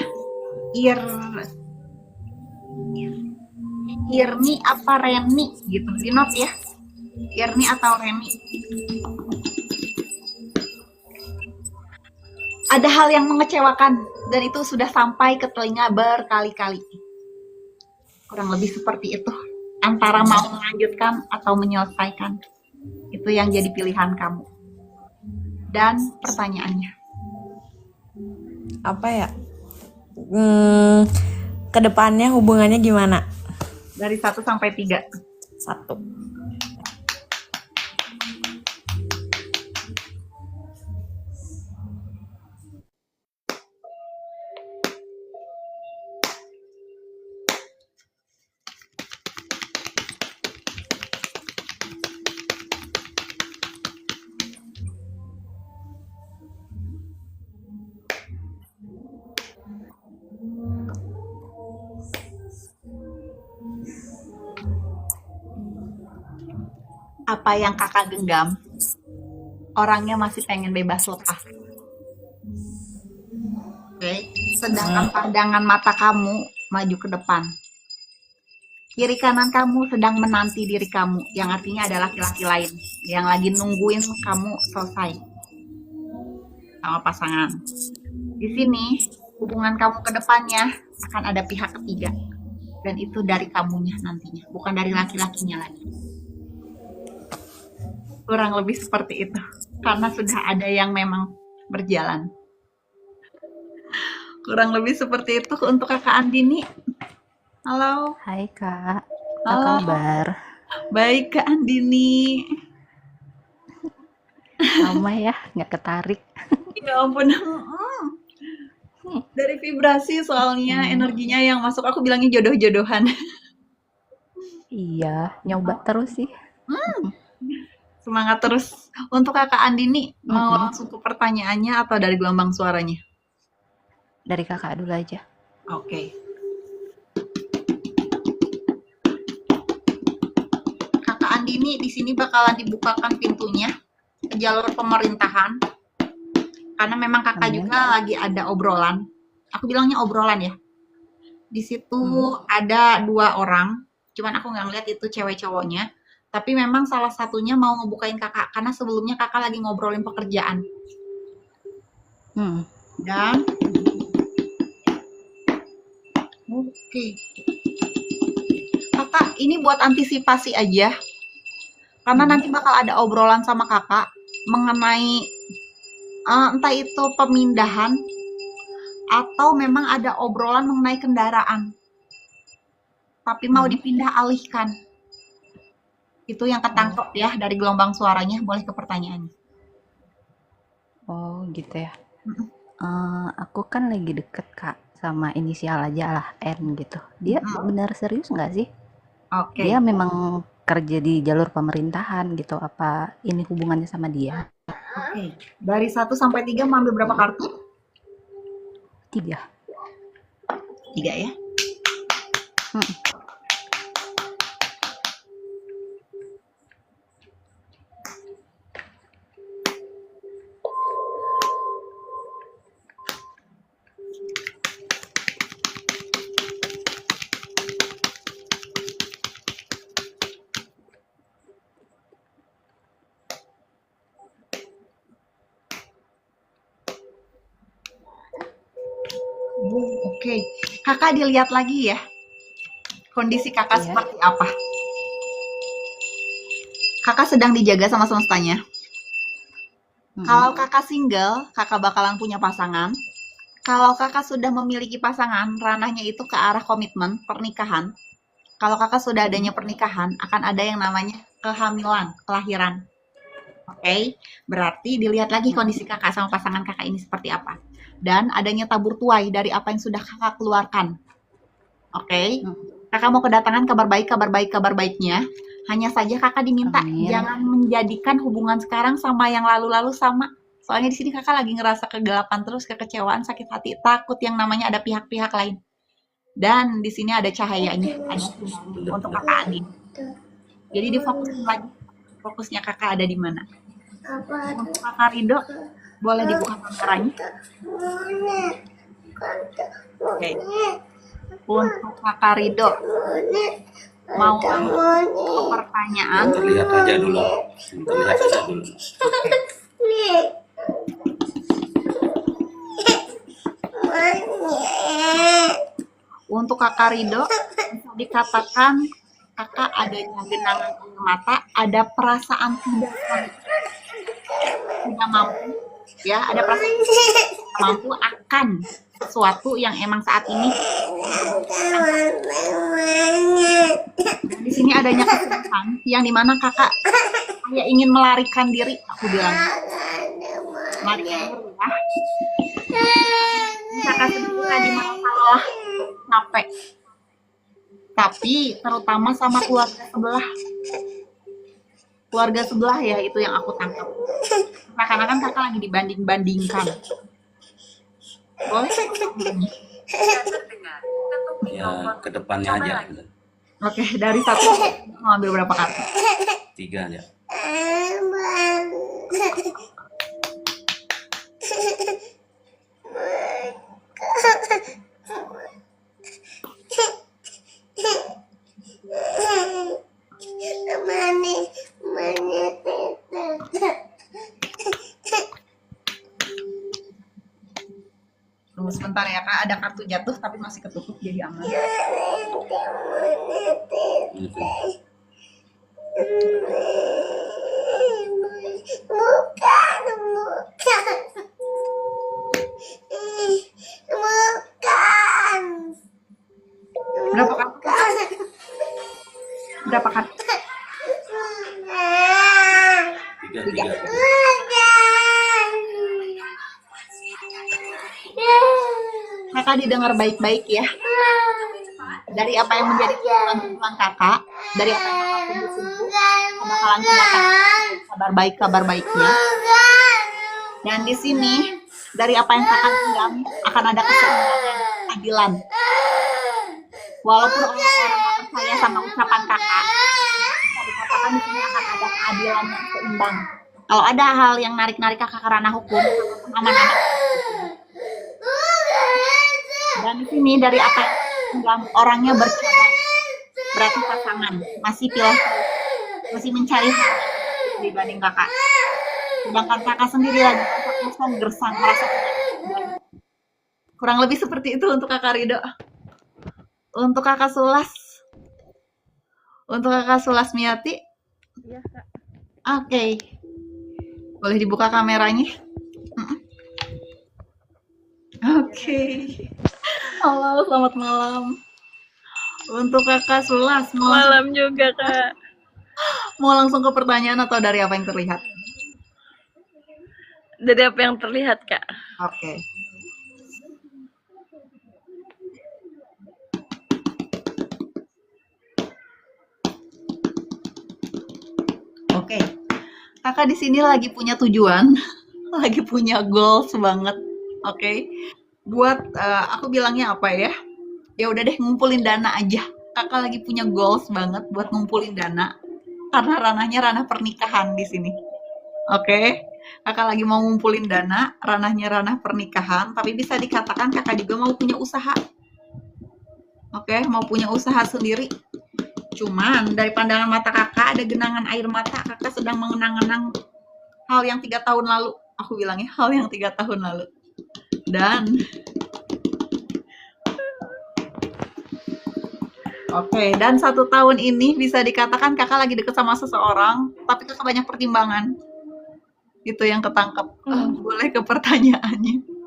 S1: Irni apa Reni gitu. Di note ya. Irni atau Reni. Ada hal yang mengecewakan dan itu sudah sampai ke telinga berkali-kali. Kurang lebih seperti itu. Antara mau melanjutkan atau menyelesaikan. Itu yang jadi pilihan kamu. Dan pertanyaannya.
S6: Apa ya? Kedepannya hubungannya gimana?
S1: Dari 1 sampai 3.
S6: 1.
S1: Apa yang kakak genggam, orangnya masih pengen bebas lepas. Oke. Sedangkan pandangan mata kamu maju ke depan. Kiri kanan kamu sedang menanti diri kamu, yang artinya ada laki-laki lain yang lagi nungguin kamu selesai sama pasangan. Di sini hubungan kamu ke depannya akan ada pihak ketiga, dan itu dari kamunya nantinya, bukan dari laki-lakinya lagi. Kurang lebih seperti itu, karena sudah ada yang memang berjalan. Kurang lebih seperti itu untuk kakak Andini. Halo.
S2: Hai Kak, apa
S1: Halo.
S2: kabar?
S1: Baik Kak Andini.
S2: Lama ya, nggak ketarik.
S1: Ya ampun. Dari vibrasi soalnya energinya yang masuk, aku bilangnya jodoh-jodohan.
S2: Iya, nyoba terus sih.
S1: Semangat terus. Untuk kakak Andini, mau langsung ke pertanyaannya atau dari gelombang suaranya?
S2: Dari kakak dulu aja.
S1: Oke. Kakak Andini di sini bakalan dibukakan pintunya ke jalur pemerintahan. Karena memang kakak juga lagi ada obrolan. Aku bilangnya obrolan ya. Di situ ada 2 orang. Cuman aku nggak ngeliat itu cewek cowoknya. Tapi memang salah satunya mau ngebukain kakak. Karena sebelumnya kakak lagi ngobrolin pekerjaan. Dan oke. Kakak, ini buat antisipasi aja. Karena nanti bakal ada obrolan sama kakak mengenai entah itu pemindahan atau memang ada obrolan mengenai kendaraan, tapi mau dipindah alihkan. Itu yang ketangkep ya dari gelombang suaranya. Boleh ke pertanyaannya.
S2: Oh gitu ya. Aku kan lagi deket Kak sama inisial aja lah N gitu. Dia benar serius nggak sih?
S1: Oke.
S2: Dia memang kerja di jalur pemerintahan gitu. Apa ini hubungannya sama dia?
S1: Oke. Dari 1 sampai 3 mau ambil berapa kartu?
S2: 3.
S1: 3 ya. Oke. Kakak dilihat lagi ya. Kondisi kakak seperti apa? Kakak sedang dijaga sama semestanya. Kalau kakak single, kakak bakalan punya pasangan. Kalau kakak sudah memiliki pasangan, ranahnya itu ke arah komitmen, pernikahan. Kalau kakak sudah adanya pernikahan, akan ada yang namanya kehamilan, kelahiran. Oke, berarti dilihat lagi kondisi kakak sama pasangan kakak ini seperti apa. Dan adanya tabur tuai dari apa yang sudah kakak keluarkan. Oke, kakak mau kedatangan kabar baiknya. Hanya saja kakak diminta jangan menjadikan hubungan sekarang sama yang lalu-lalu sama. Soalnya di sini kakak lagi ngerasa kegelapan terus, kekecewaan, sakit hati, takut yang namanya ada pihak-pihak lain. Dan di sini ada cahayanya, ada untuk kakak Andin. Jadi difokusin lagi, fokusnya kakak ada di mana. Untuk kakak Rido, boleh dibuka kameranya. Oke. Untuk kakak Rido, mau pertanyaan.
S11: Terlihat aja dulu.
S1: Untuk kakak Rido, bisa dikatakan kakak adanya genangan air mata, ada perasaan tidak mampu, ya, ada perasaan tidak mampu akan sesuatu yang emang saat ini. Di sini adanya kesempatan yang dimana kakak kayak ingin melarikan diri, aku bilang. Melarikan diri ya. Kakak sedang lagi masalah capek. Tapi terutama sama keluarga sebelah. Keluarga sebelah ya, itu yang aku tangkap. Karena kan kakak lagi dibanding-bandingkan. Boleh?
S11: Ya, ke depannya aja.
S1: Oke, dari 1 mau ambil berapa kartu?
S11: 3 aja.
S1: Tunggu sebentar ya kak, ada kartu jatuh tapi masih ketutup jadi aman. Berapa kartu? Berapa kartu?
S11: 3.
S1: Kakak didengar baik-baik ya. Dari apa yang menjadi tuntutan kakak, dari apa yang kakak tunggu-tunggu, bakalan kedatangan kabar baiknya. Dan di sini dari apa yang kakak genggam akan ada keseimbangan, keadilan. Walaupun orang-orang percaya sama ucapan kakak, bisa dikatakan di sini akan ada keadilan yang seimbang. Kalau ada hal yang narik-narik kakak ke ranah hukum, aman-aman. Dan di sini dari apa yang orangnya bercabang, berarti pasangan masih masih mencari hal dibanding kakak. Sedangkan kakak sendiri lagi kosong gersang, merasa kurang lebih seperti itu untuk kakak Rido. Untuk kakak Sulas Miati.
S10: Iya kak.
S1: Oke, boleh dibuka kameranya? Mm-mm. Oke. Halo, selamat malam. Untuk Kakak Sulas,
S12: Malam juga, Kak.
S1: mau langsung ke pertanyaan atau dari apa yang terlihat?
S12: Dari apa yang terlihat, Kak?
S1: Oke. Oke. Kakak di sini lagi punya tujuan, lagi punya goals banget. Oke. Buat aku bilangnya apa ya? Ya udah deh, ngumpulin dana aja. Kakak lagi punya goals banget buat ngumpulin dana karena ranahnya ranah pernikahan di sini. Oke. Kakak lagi mau ngumpulin dana, ranahnya ranah pernikahan, tapi bisa dikatakan kakak juga mau punya usaha. Oke, mau punya usaha sendiri. Cuman dari pandangan mata kakak ada genangan air mata, kakak sedang mengenang-enang hal yang 3 tahun lalu. Aku bilangnya hal yang 3 tahun lalu. Dan Oke, dan 1 tahun ini bisa dikatakan kakak lagi deket sama seseorang, tapi kakak banyak pertimbangan. Itu yang ketangkep. Boleh ke pertanyaannya.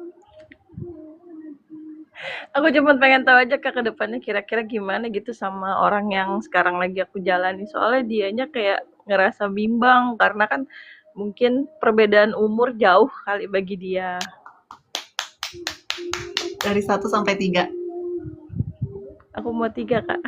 S12: Aku cuma pengen tahu aja, Kak, ke depannya kira-kira gimana gitu sama orang yang sekarang lagi aku jalani. Soalnya dianya kayak ngerasa bimbang karena kan mungkin perbedaan umur jauh kali bagi dia.
S1: Dari 1 sampai 3.
S12: Aku mau 3, Kak.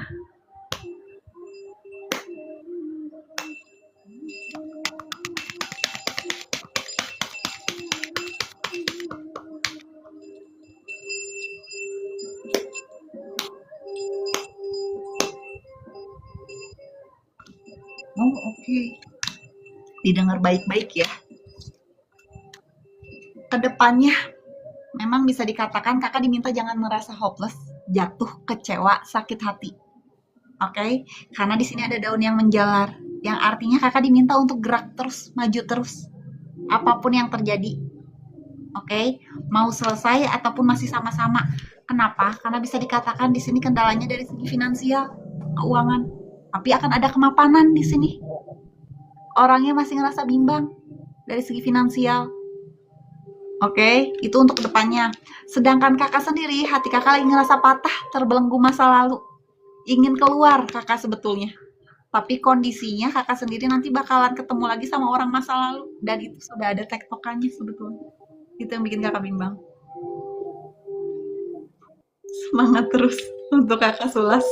S1: Oh, oke. Didengar baik-baik ya. Kedepannya memang bisa dikatakan kakak diminta jangan merasa hopeless, jatuh, kecewa, sakit hati. Oke, karena di sini ada daun yang menjalar, yang artinya kakak diminta untuk gerak terus, maju terus, apapun yang terjadi. Oke, mau selesai ataupun masih sama-sama. Kenapa? Karena bisa dikatakan di sini kendalanya dari segi finansial, keuangan. Tapi akan ada kemapanan di sini. Orangnya masih ngerasa bimbang dari segi finansial. Oke, itu untuk kedepannya. Sedangkan kakak sendiri, hati kakak lagi ngerasa patah, terbelenggu masa lalu. Ingin keluar kakak sebetulnya. Tapi kondisinya kakak sendiri nanti bakalan ketemu lagi sama orang masa lalu. Dan itu sudah ada tektokannya sebetulnya. Itu yang bikin kakak bimbang. Semangat terus untuk kakak Sulas.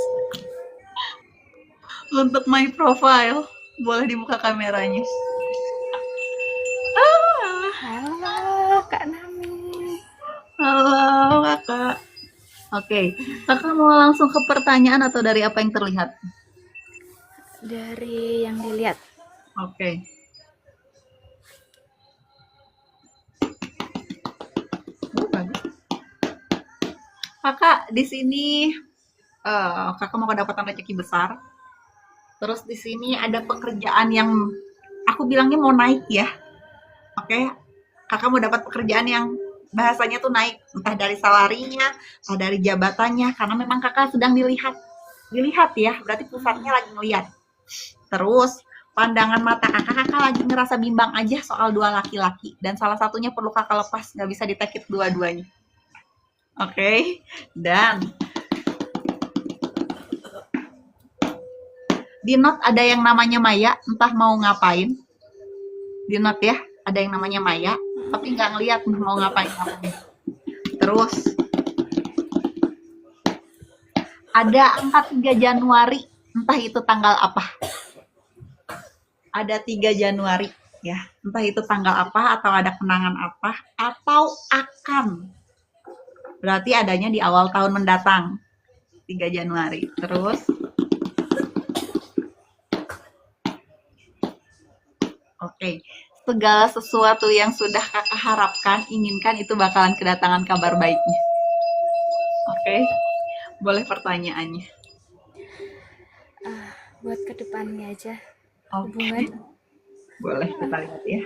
S1: Untuk my profile, boleh dibuka kameranya.
S2: Halo, Kak Nami.
S1: Halo kakak. Oke, kakak mau langsung ke pertanyaan atau dari apa yang terlihat?
S2: Dari yang dilihat.
S1: Oke. Bagus. Kakak di sini kakak mau kedapatan rezeki besar. Terus di sini ada pekerjaan yang aku bilangnya mau naik ya. Oke. Kakak mau dapat pekerjaan yang bahasanya tuh naik, entah dari salarinya, entah dari jabatannya, karena memang kakak sedang dilihat ya, berarti pusatnya lagi ngelihat. Terus pandangan mata kakak lagi ngerasa bimbang aja soal 2 laki-laki, dan salah satunya perlu kakak lepas, nggak bisa ditekit dua-duanya. Oke, dan di note ada yang namanya Maya, entah mau ngapain. Di note ya, ada yang namanya Maya, tapi nggak ngeliat mau ngapain. Terus ada angka 3 Januari, entah itu tanggal apa. Ada 3 Januari ya, entah itu tanggal apa atau ada kenangan apa atau akan. Berarti adanya di awal tahun mendatang. 3 Januari. Terus oke, segala sesuatu yang sudah kakak harapkan, inginkan itu bakalan kedatangan kabar baiknya. Oke, boleh pertanyaannya.
S2: Buat kedepannya aja.
S1: Oke,
S2: Hubungan.
S1: boleh kita lihat ya.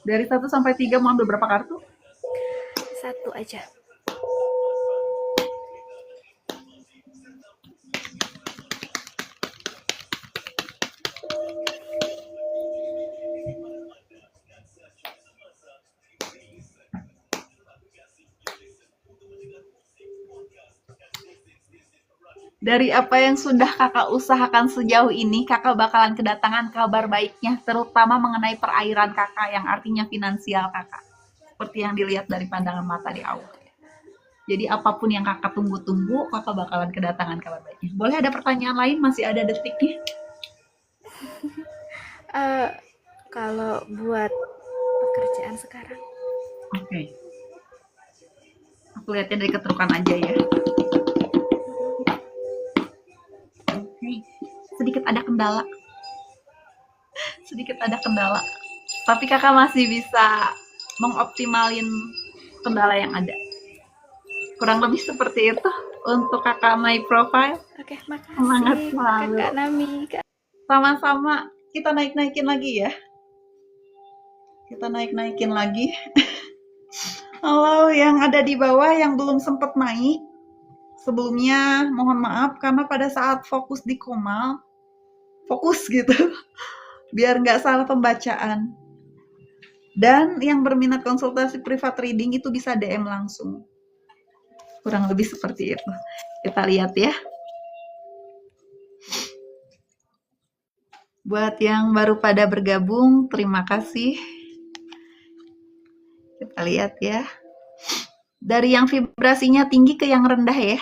S1: Dari 1 sampai 3 mau ambil berapa kartu?
S2: 1 aja.
S1: Dari apa yang sudah kakak usahakan sejauh ini, kakak bakalan kedatangan kabar baiknya, terutama mengenai perairan kakak yang artinya finansial kakak. Seperti yang dilihat dari pandangan mata di awal. Jadi apapun yang kakak tunggu-tunggu, kakak bakalan kedatangan kabar baiknya. Boleh ada pertanyaan lain? Masih ada detiknya.
S13: Kalau buat pekerjaan sekarang,
S1: Oke. Aku lihatnya dari keturukan aja ya. Oke. Sedikit ada kendala. Sedikit ada kendala. Tapi kakak masih bisa mengoptimalin kendala yang ada. Kurang lebih seperti itu untuk kakak My Profile.
S13: oke, makasih
S1: Semangat selalu.
S13: Kakak Nami.
S1: Sama-sama. Kita naik-naikin lagi ya. Kita naik-naikin lagi. Halo yang ada di bawah yang belum sempat naik. Sebelumnya mohon maaf karena pada saat fokus di Komal, fokus gitu. Biar nggak salah pembacaan. Dan yang berminat konsultasi privat reading itu bisa DM langsung. Kurang lebih seperti itu. Kita lihat ya. Buat yang baru pada bergabung, terima kasih. Kita lihat ya. Dari yang vibrasinya tinggi ke yang rendah ya.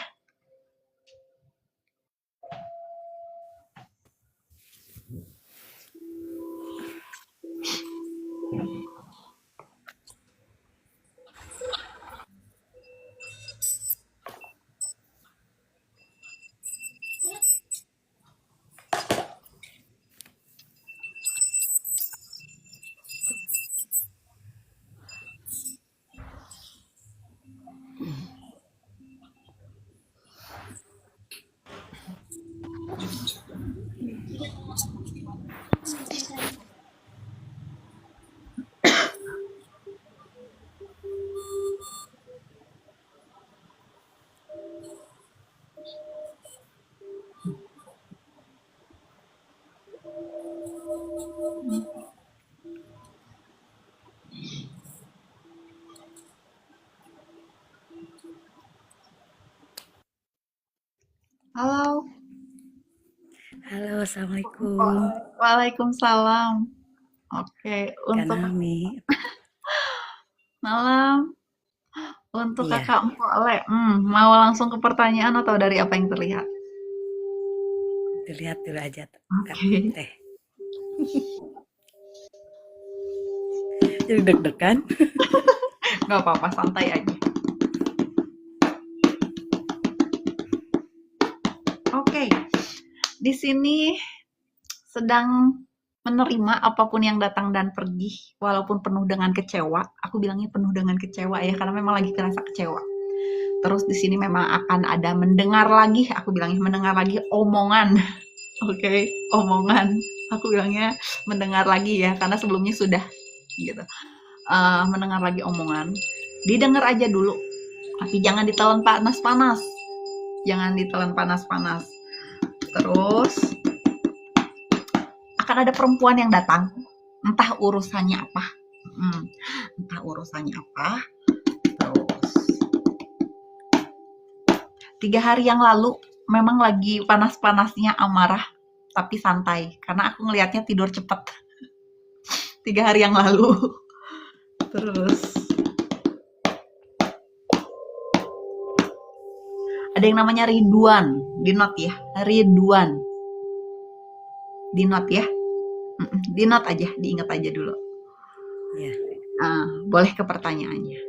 S1: Halo.
S5: Halo, Assalamualaikum.
S1: Waalaikumsalam. Oke,
S5: Kak
S1: untuk
S5: Nami.
S1: malam. Untuk
S5: Iya.
S1: kakak Mpok Le, mau langsung ke pertanyaan atau dari apa yang terlihat?
S5: Dilihat dulu aja, Kak
S1: Oke.
S5: Teh. Jadi deg-degan.
S1: Nggak apa-apa, santai aja. Oke, di sini sedang menerima apapun yang datang dan pergi, walaupun penuh dengan kecewa. Aku bilangnya penuh dengan kecewa ya, karena memang lagi kerasa kecewa. Terus di sini memang akan ada mendengar lagi, aku bilangnya mendengar lagi omongan. Oke, omongan. Aku bilangnya mendengar lagi ya, karena sebelumnya sudah gitu. Mendengar lagi omongan. Didengar aja dulu, tapi jangan ditelan panas-panas. Jangan ditelan panas-panas. Terus akan ada perempuan yang datang, entah urusannya apa. Entah urusannya apa. Terus 3 hari yang lalu memang lagi panas-panasnya amarah, tapi santai. Karena aku ngelihatnya tidur cepet. 3 hari yang lalu. Terus ada yang namanya Ridwan, di note ya, Ridwan, di note ya, di note aja, diingat aja dulu.
S5: Ya.
S1: Boleh ke pertanyaannya.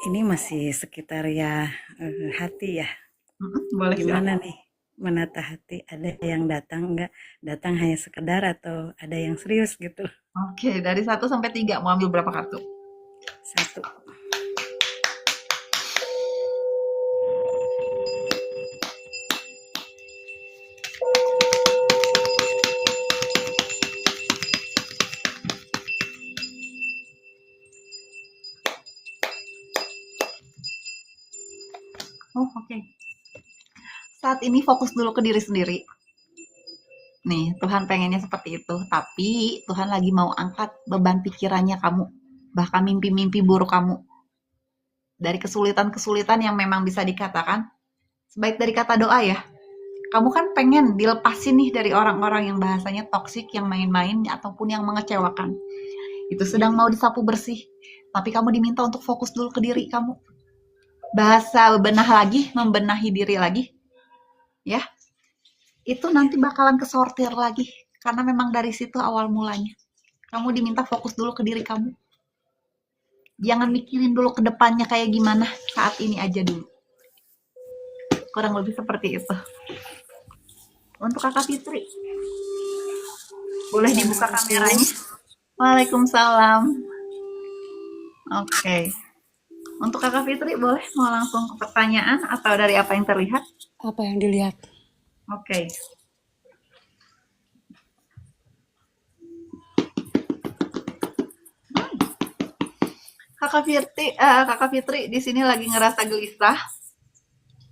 S5: Ini masih sekitar ya hati ya.
S1: Boleh.
S5: Gimana
S1: silakan.
S5: nih menata hati? Ada yang datang nggak? Datang hanya sekedar atau ada yang serius gitu?
S1: Oke, dari 1 sampai 3 mau ambil berapa kartu?
S5: 1.
S1: Oh, oke. Saat ini fokus dulu ke diri sendiri. Nih, Tuhan pengennya seperti itu. Tapi Tuhan lagi mau angkat beban pikirannya kamu. Bahkan mimpi-mimpi buruk kamu. Dari kesulitan-kesulitan yang memang bisa dikatakan Sebaik dari kata doa ya. Kamu kan pengen dilepasin nih dari orang-orang yang bahasanya toksik, yang main-main, ataupun yang mengecewakan. Itu sedang mau disapu bersih. Tapi kamu diminta untuk fokus dulu ke diri kamu. Bahasa bebenah lagi, membenahi diri lagi. Ya, itu nanti bakalan kesortir lagi. Karena memang dari situ awal mulanya. Kamu diminta fokus dulu ke diri kamu. Jangan mikirin dulu ke depannya kayak gimana. Saat ini aja dulu. Kurang lebih seperti itu. Untuk Kakak Fitri, boleh dibuka kameranya? Waalaikumsalam. Oke. Untuk Kakak Fitri, boleh mau langsung ke pertanyaan atau dari apa yang terlihat?
S14: Apa yang dilihat?
S1: Oke. Kakak Fitri di sini lagi ngerasa gelisah.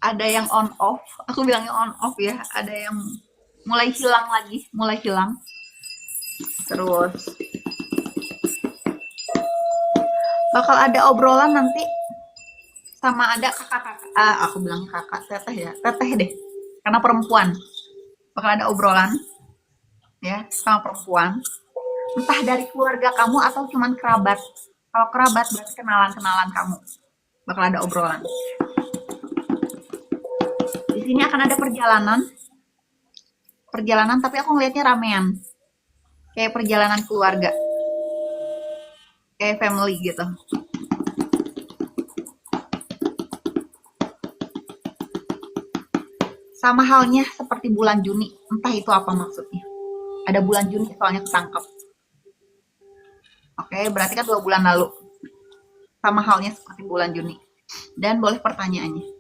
S1: Ada yang on off, aku bilangnya on off ya. Ada yang mulai hilang lagi, mulai hilang. Terus bakal ada obrolan nanti sama ada kakak-kakak. Aku bilangnya kakak, teteh ya, teteh deh. Karena perempuan. Bakal ada obrolan ya sama perempuan. Entah dari keluarga kamu atau cuman kerabat. Kalau kerabat berarti kenalan-kenalan kamu. Bakal ada obrolan. Di sini akan ada perjalanan, tapi aku ngelihatnya ramean, kayak perjalanan keluarga, kayak family gitu. Sama halnya seperti bulan Juni, entah itu apa maksudnya. Ada bulan Juni soalnya ketangkep. Oke, berarti kan 2 bulan lalu. Sama halnya seperti bulan Juni. Dan boleh pertanyaannya.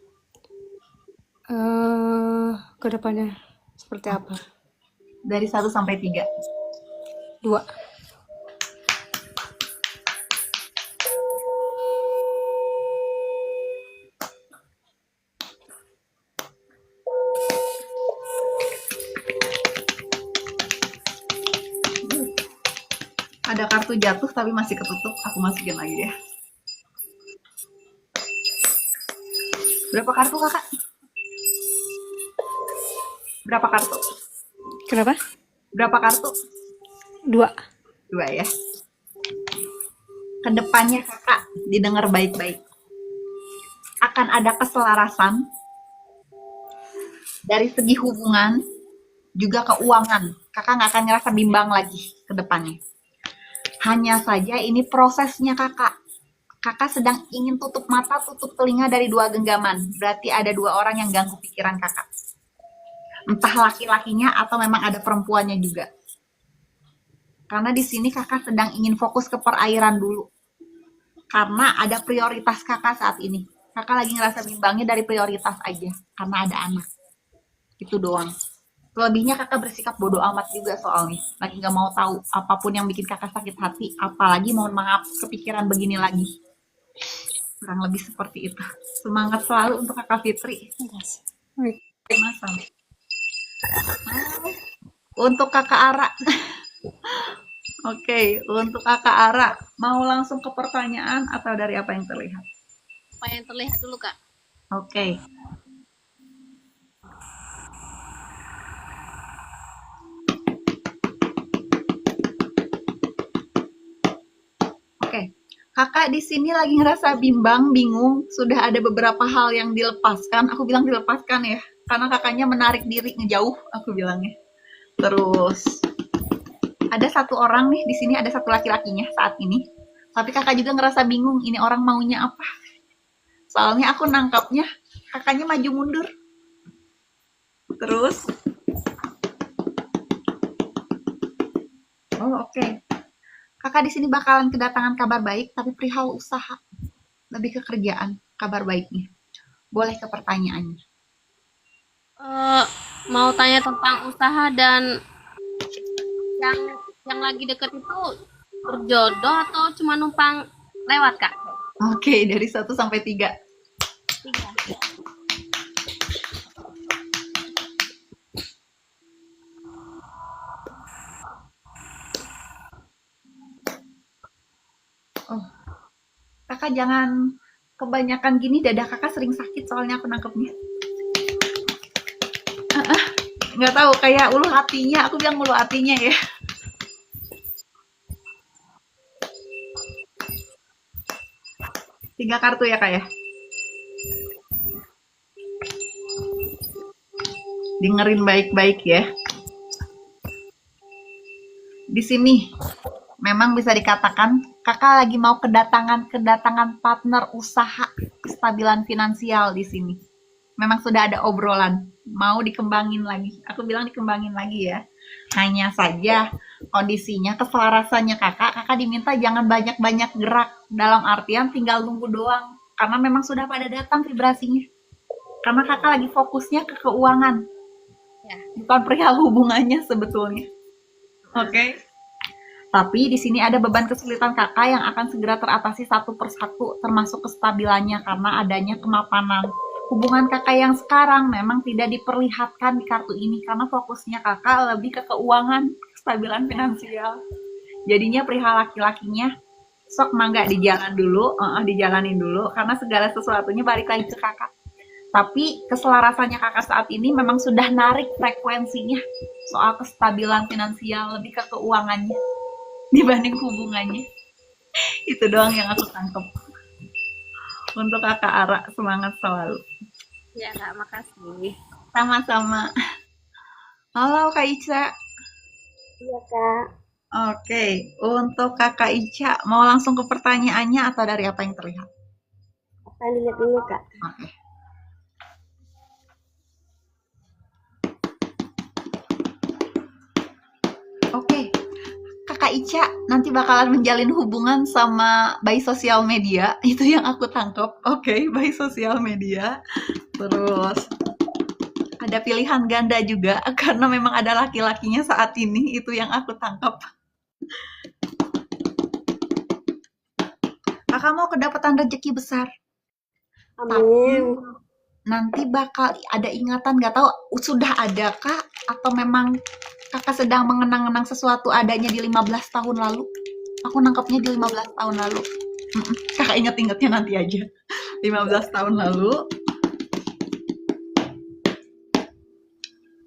S14: Kedepannya seperti apa?
S1: Dari 1 sampai 3.
S14: 2.
S1: Ada kartu jatuh tapi masih ketutup. Aku masukin lagi ya. Berapa kartu kakak? Berapa kartu?
S14: Kenapa?
S1: Berapa kartu?
S14: 2.
S1: 2 ya. Kedepannya kakak didengar baik-baik. Akan ada keselarasan dari segi hubungan, juga keuangan. Kakak nggak akan ngerasa bimbang lagi ke depannya. Hanya saja ini prosesnya kakak. Kakak sedang ingin tutup mata, tutup telinga dari 2 genggaman. Berarti ada 2 orang yang ganggu pikiran kakak. Entah laki-lakinya atau memang ada perempuannya juga. Karena di sini kakak sedang ingin fokus ke perairan dulu. Karena ada prioritas kakak saat ini. Kakak lagi ngerasa bimbangnya dari prioritas aja. Karena ada anak. Itu doang. Selebihnya kakak bersikap bodoh amat juga soalnya. Lagi gak mau tahu apapun yang bikin kakak sakit hati. Apalagi mohon maaf kepikiran begini lagi. Kurang lebih seperti itu. Semangat selalu untuk kakak Fitri. Terima kasih. Untuk kakak Ara. Oke, untuk kakak Ara, mau langsung ke pertanyaan atau dari apa yang terlihat?
S8: Apa yang terlihat dulu kak?
S1: Oke. Oke, kakak di sini lagi ngerasa bimbang, bingung. Sudah ada beberapa hal yang dilepaskan. Aku bilang dilepaskan ya, karena kakaknya menarik diri ngejauh. Aku bilangnya. Terus ada 1 orang nih di sini, ada 1 laki-lakinya saat ini. Tapi kakak juga ngerasa bingung. Ini orang maunya apa? Soalnya aku nangkapnya kakaknya maju mundur. Terus, oke. Kakak di sini bakalan kedatangan kabar baik, tapi perihal usaha. Lebih ke kerjaan, kabar baiknya. Boleh ke pertanyaannya.
S8: Mau tanya tentang usaha dan yang lagi deket itu berjodoh atau cuma numpang lewat kak?
S1: Oke, dari 1 sampai 3.
S8: 3.
S1: Kakak jangan kebanyakan gini, dada kakak sering sakit soalnya aku nangkepnya. Nggak tahu, kayak ulu hatinya, aku bilang ulu hatinya ya. Tiga kartu ya kak ya. Dengerin baik-baik ya. Di sini memang bisa dikatakan kakak lagi mau kedatangan partner usaha kestabilan finansial di sini. Memang sudah ada obrolan, mau dikembangin lagi. Aku bilang dikembangin lagi ya. Hanya saja kondisinya, keselarasannya kakak diminta jangan banyak-banyak gerak. Dalam artian tinggal nunggu doang. Karena memang sudah pada datang vibrasinya. Karena kakak lagi fokusnya ke keuangan. Bukan perihal hubungannya sebetulnya. Oke. Tapi di sini ada beban kesulitan kakak yang akan segera teratasi satu persatu, termasuk kestabilannya karena adanya kemapanan. Hubungan kakak yang sekarang memang tidak diperlihatkan di kartu ini karena fokusnya kakak lebih ke keuangan, kestabilan finansial. Jadinya perihal laki-lakinya, sok mangga dijalanin dulu karena segala sesuatunya balik lagi ke kakak. Tapi keselarasannya kakak saat ini memang sudah narik frekuensinya soal kestabilan finansial lebih ke keuangannya dibanding hubungannya. Itu doang yang aku tangkap. Untuk kakak Ara, semangat selalu.
S8: Ya kak, makasih.
S1: Sama-sama. Halo Kak Ica.
S8: Iya kak.
S1: Oke, untuk kakak Ica mau langsung ke pertanyaannya atau dari apa yang terlihat?
S8: Apa lihat dulu kak?
S1: Oke. Oke, kakak Ica nanti bakalan menjalin hubungan sama bayi sosial media, itu yang aku tangkap. Oke, bayi sosial media. Terus ada pilihan ganda juga karena memang ada laki-lakinya saat ini, itu yang aku tangkap. Kakak mau kedapatan rezeki besar.
S8: Amin.
S1: Nanti bakal ada ingatan, nggak tahu sudah ada kah atau memang kakak sedang mengenang-enang sesuatu adanya di 15 tahun lalu. Aku nangkapnya di 15 tahun lalu. Kakak inget-ingetnya nanti aja. 15 tahun lalu.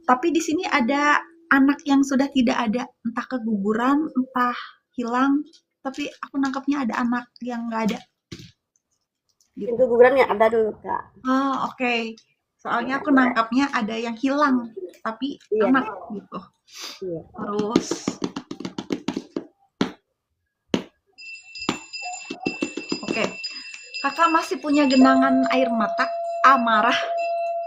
S1: Tapi di sini ada anak yang sudah tidak ada, entah keguguran, entah hilang. Tapi aku nangkapnya ada anak yang nggak ada.
S8: Gitu. Keguguran nggak ada dulu kak.
S1: Oh oke. Soalnya aku nangkapnya ada yang hilang, tapi
S8: Iya.
S1: anak gitu.
S8: Iya.
S1: Terus oke, kakak masih punya genangan air mata, amarah,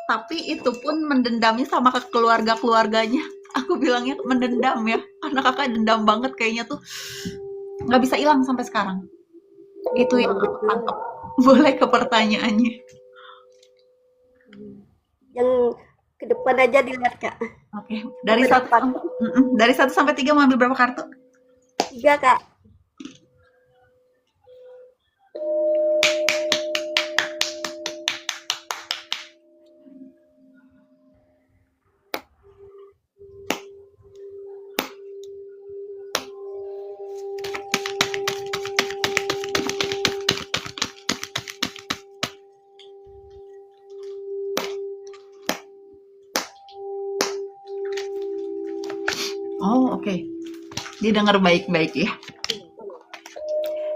S1: tapi itu pun mendendamnya sama ke keluarga-keluarganya. Aku bilangnya mendendam ya, karena kakak dendam banget kayaknya tuh nggak bisa hilang sampai sekarang. Itu yang aku tangkap. Boleh ke pertanyaannya.
S8: Yang ke depan aja dilihat kak.
S1: Oke, dari 1 sampai 3 mau ambil berapa kartu?
S8: 3 kak.
S1: Oh, oke. Didengar baik-baik ya.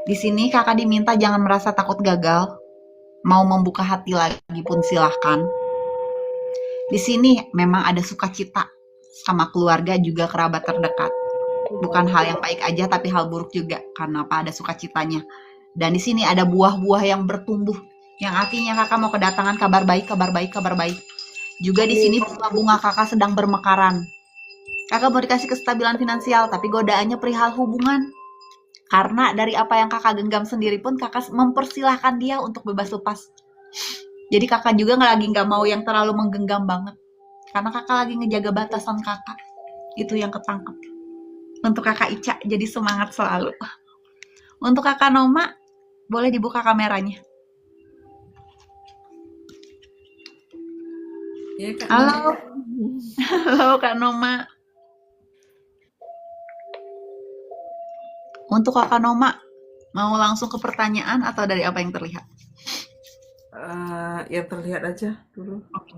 S1: Di sini kakak diminta jangan merasa takut gagal. Mau membuka hati lagi pun silahkan. Di sini memang ada sukacita sama keluarga juga kerabat terdekat. Bukan hal yang baik aja tapi hal buruk juga. Karena apa? Ada sukacitanya. Dan di sini ada buah-buah yang bertumbuh. Yang artinya kakak mau kedatangan kabar baik, kabar baik, kabar baik. Juga di sini bunga-bunga kakak sedang bermekaran. Kakak mau dikasih kestabilan finansial, tapi godaannya perihal hubungan. Karena dari apa yang kakak genggam sendiri pun kakak mempersilahkan dia untuk bebas lepas. Jadi kakak juga nggak mau yang terlalu menggenggam banget. Karena kakak lagi ngejaga batasan kakak. Itu yang ketangkep. Untuk kakak Ica, jadi semangat selalu. Untuk kakak Noma, boleh dibuka kameranya.
S15: Ya, Kak
S1: Halo. Halo Kak Noma. Untuk kakak Noma, mau langsung ke pertanyaan atau dari apa yang terlihat?
S15: Yang terlihat aja dulu.
S1: Oke.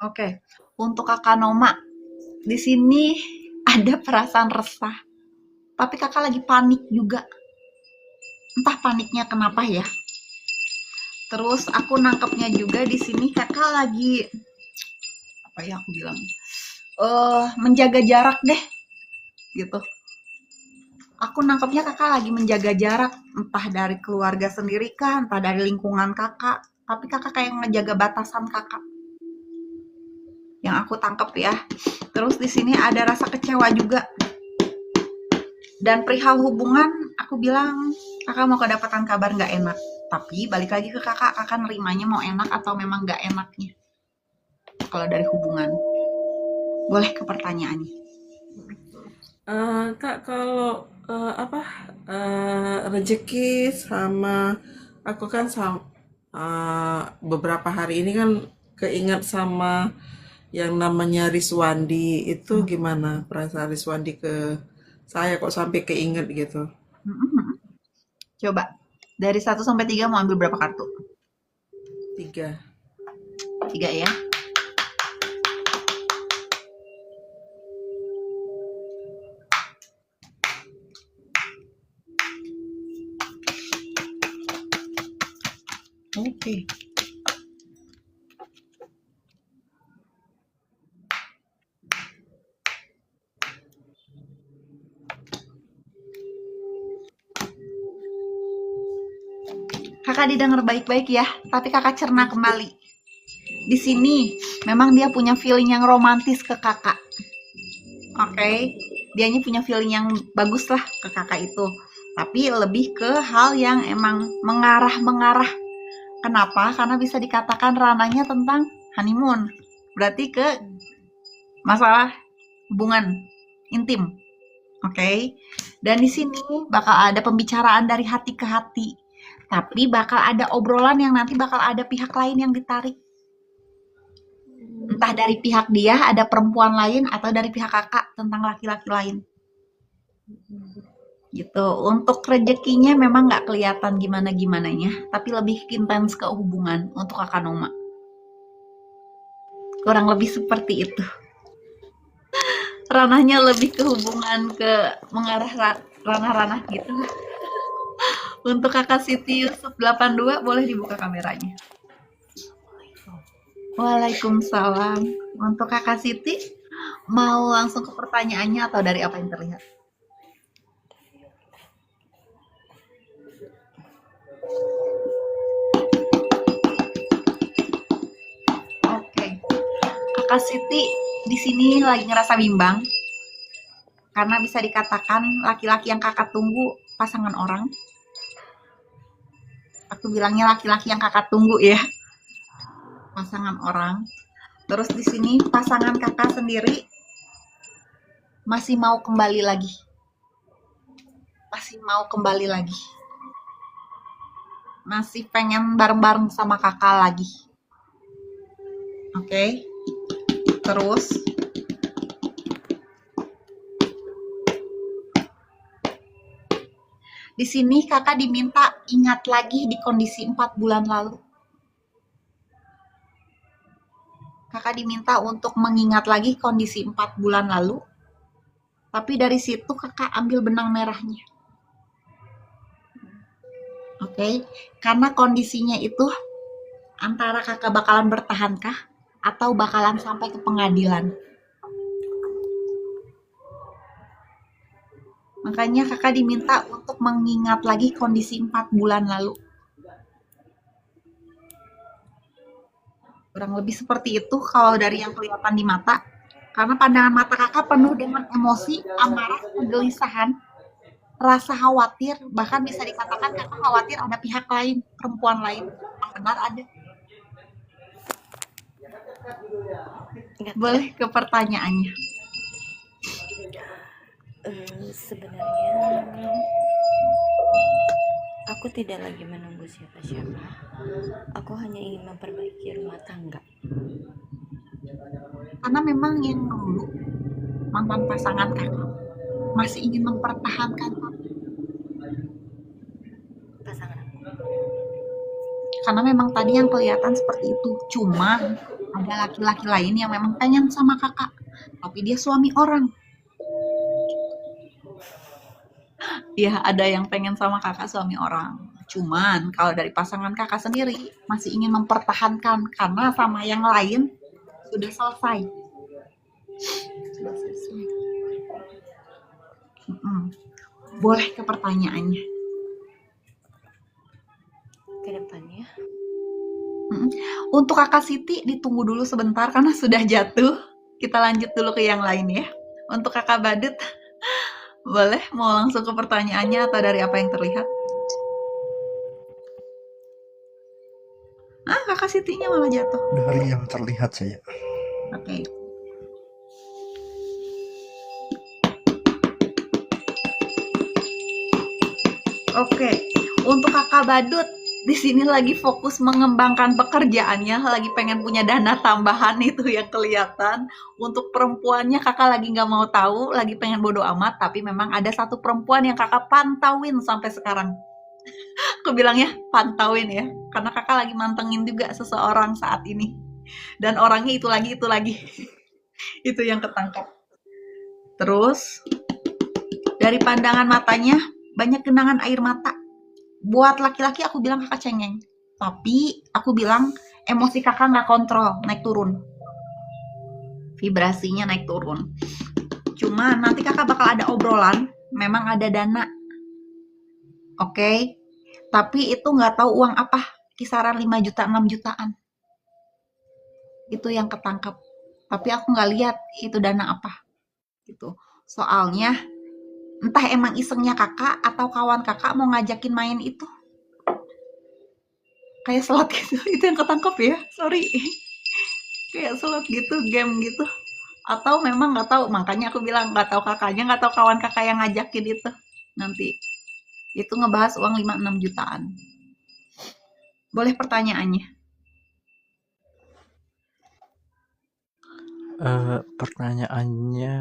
S1: Oke, untuk kakak Noma, di sini ada perasaan resah, tapi kakak lagi panik juga. Entah paniknya kenapa ya. Terus aku nangkepnya juga di sini kakak lagi, apa ya aku bilang, menjaga jarak deh, gitu. Aku nangkepnya kakak lagi menjaga jarak, entah dari keluarga sendiri kah, entah dari lingkungan kakak, tapi kakak kayak ngejaga batasan kakak. Yang aku tangkep ya. Terus di sini ada rasa kecewa juga. Dan perihal hubungan, aku bilang kakak mau kedapatan kabar nggak enak. Tapi balik lagi ke kakak nerimanya mau enak atau memang nggak enaknya. Kalau dari hubungan, boleh ke pertanyaannya.
S15: Kak, kalau rezeki sama aku kan beberapa hari ini kan keinget sama yang namanya Riswandi. Itu gimana perasaan Riswandi ke saya kok sampai keinget gitu?
S1: Coba dari 1 sampai 3 mau ambil berapa kartu?
S15: 3.
S1: 3 ya. Oke. Kakak didengar baik-baik ya, tapi kakak cerna kembali. Di sini memang dia punya feeling yang romantis ke kakak. Oke, dianya punya feeling yang bagus lah ke kakak itu. Tapi lebih ke hal yang emang mengarah. Kenapa? Karena bisa dikatakan ranahnya tentang honeymoon. Berarti ke masalah hubungan intim. Oke. Dan di sini bakal ada pembicaraan dari hati ke hati. Tapi bakal ada obrolan yang nanti bakal ada pihak lain yang ditarik. Entah dari pihak dia ada perempuan lain atau dari pihak kakak tentang laki-laki lain. Gitu. Untuk rezekinya memang nggak kelihatan gimana-gimananya, tapi lebih intens ke hubungan untuk kakak Noma. Kurang lebih seperti itu. Ranahnya lebih ke hubungan, ke mengarah ranah-ranah gitu. Untuk kakak Siti Yusuf 82 boleh dibuka kameranya. Waalaikumsalam. Untuk kakak Siti mau langsung ke pertanyaannya atau dari apa yang terlihat? Oke. Kakak Siti di sini lagi ngerasa bimbang. Karena bisa dikatakan laki-laki yang kakak tunggu pasangan orang. Aku bilangnya laki-laki yang kakak tunggu ya. Pasangan orang. Terus di sini pasangan kakak sendiri masih mau kembali lagi. Masih pengen bareng-bareng sama kakak lagi. Oke. Terus di sini kakak diminta ingat lagi di kondisi 4 bulan lalu. Kakak diminta untuk mengingat lagi kondisi 4 bulan lalu. Tapi dari situ kakak ambil benang merahnya. Oke, karena kondisinya itu antara kakak bakalan bertahankah atau bakalan sampai ke pengadilan. Makanya kakak diminta untuk mengingat lagi kondisi 4 bulan lalu. Kurang lebih seperti itu kalau dari yang kelihatan di mata. Karena pandangan mata kakak penuh dengan emosi, amarah, kegelisahan, rasa khawatir. Bahkan bisa dikatakan kakak khawatir ada pihak lain, perempuan lain. Yang benar ada. Boleh ke pertanyaannya.
S16: Sebenarnya aku tidak lagi menunggu siapa-siapa. Aku hanya ingin memperbaiki rumah tangga.
S1: Karena memang yang dulu mantan pasangan kakak masih ingin mempertahankan
S16: pasangan aku.
S1: Karena memang tadi yang kelihatan seperti itu. Cuma Ada laki-laki lain yang memang pengen sama kakak, tapi dia suami orang. Ya, ada yang pengen sama kakak suami orang. Cuman kalau dari pasangan kakak sendiri masih ingin mempertahankan karena sama yang lain sudah selesai. Sudah selesai. Boleh ke pertanyaannya.
S16: Kedepannya
S1: Untuk kakak Siti ditunggu dulu sebentar karena sudah jatuh. Kita lanjut dulu ke yang lain ya. Untuk kakak Badut, boleh mau langsung ke pertanyaannya atau dari apa yang terlihat? Kakak Sitinya malah jatuh.
S17: Dari yang terlihat saya.
S1: Oke. Oke, untuk kakak Badut di sini lagi fokus mengembangkan pekerjaannya, lagi pengen punya dana tambahan itu yang kelihatan. Untuk perempuannya kakak lagi nggak mau tahu, lagi pengen bodo amat, tapi memang ada satu perempuan yang kakak pantauin sampai sekarang. Aku bilangnya pantauin ya, karena kakak lagi mantengin juga seseorang saat ini. Dan orangnya itu lagi. Itu yang ketangkap. Terus, dari pandangan matanya, banyak genangan air mata. Buat laki-laki aku bilang kakak cengeng. Tapi aku bilang emosi kakak nggak kontrol, naik turun. Vibrasinya naik turun. Cuma nanti kakak bakal ada obrolan, memang ada dana. Oke. Tapi itu nggak tahu uang apa, kisaran 5 juta, 6 jutaan. Itu yang ketangkap. Tapi aku nggak lihat itu dana apa. Gitu. Soalnya entah emang isengnya kakak atau kawan kakak mau ngajakin main itu. Kayak slot gitu. Itu yang ketangkep ya. Sorry. Kayak slot gitu, game gitu. Atau memang nggak tahu. Makanya aku bilang nggak tahu kakaknya, nggak tahu kawan kakak yang ngajakin itu. Nanti. Itu ngebahas uang 5-6 jutaan. Boleh pertanyaannya?
S17: Pertanyaannya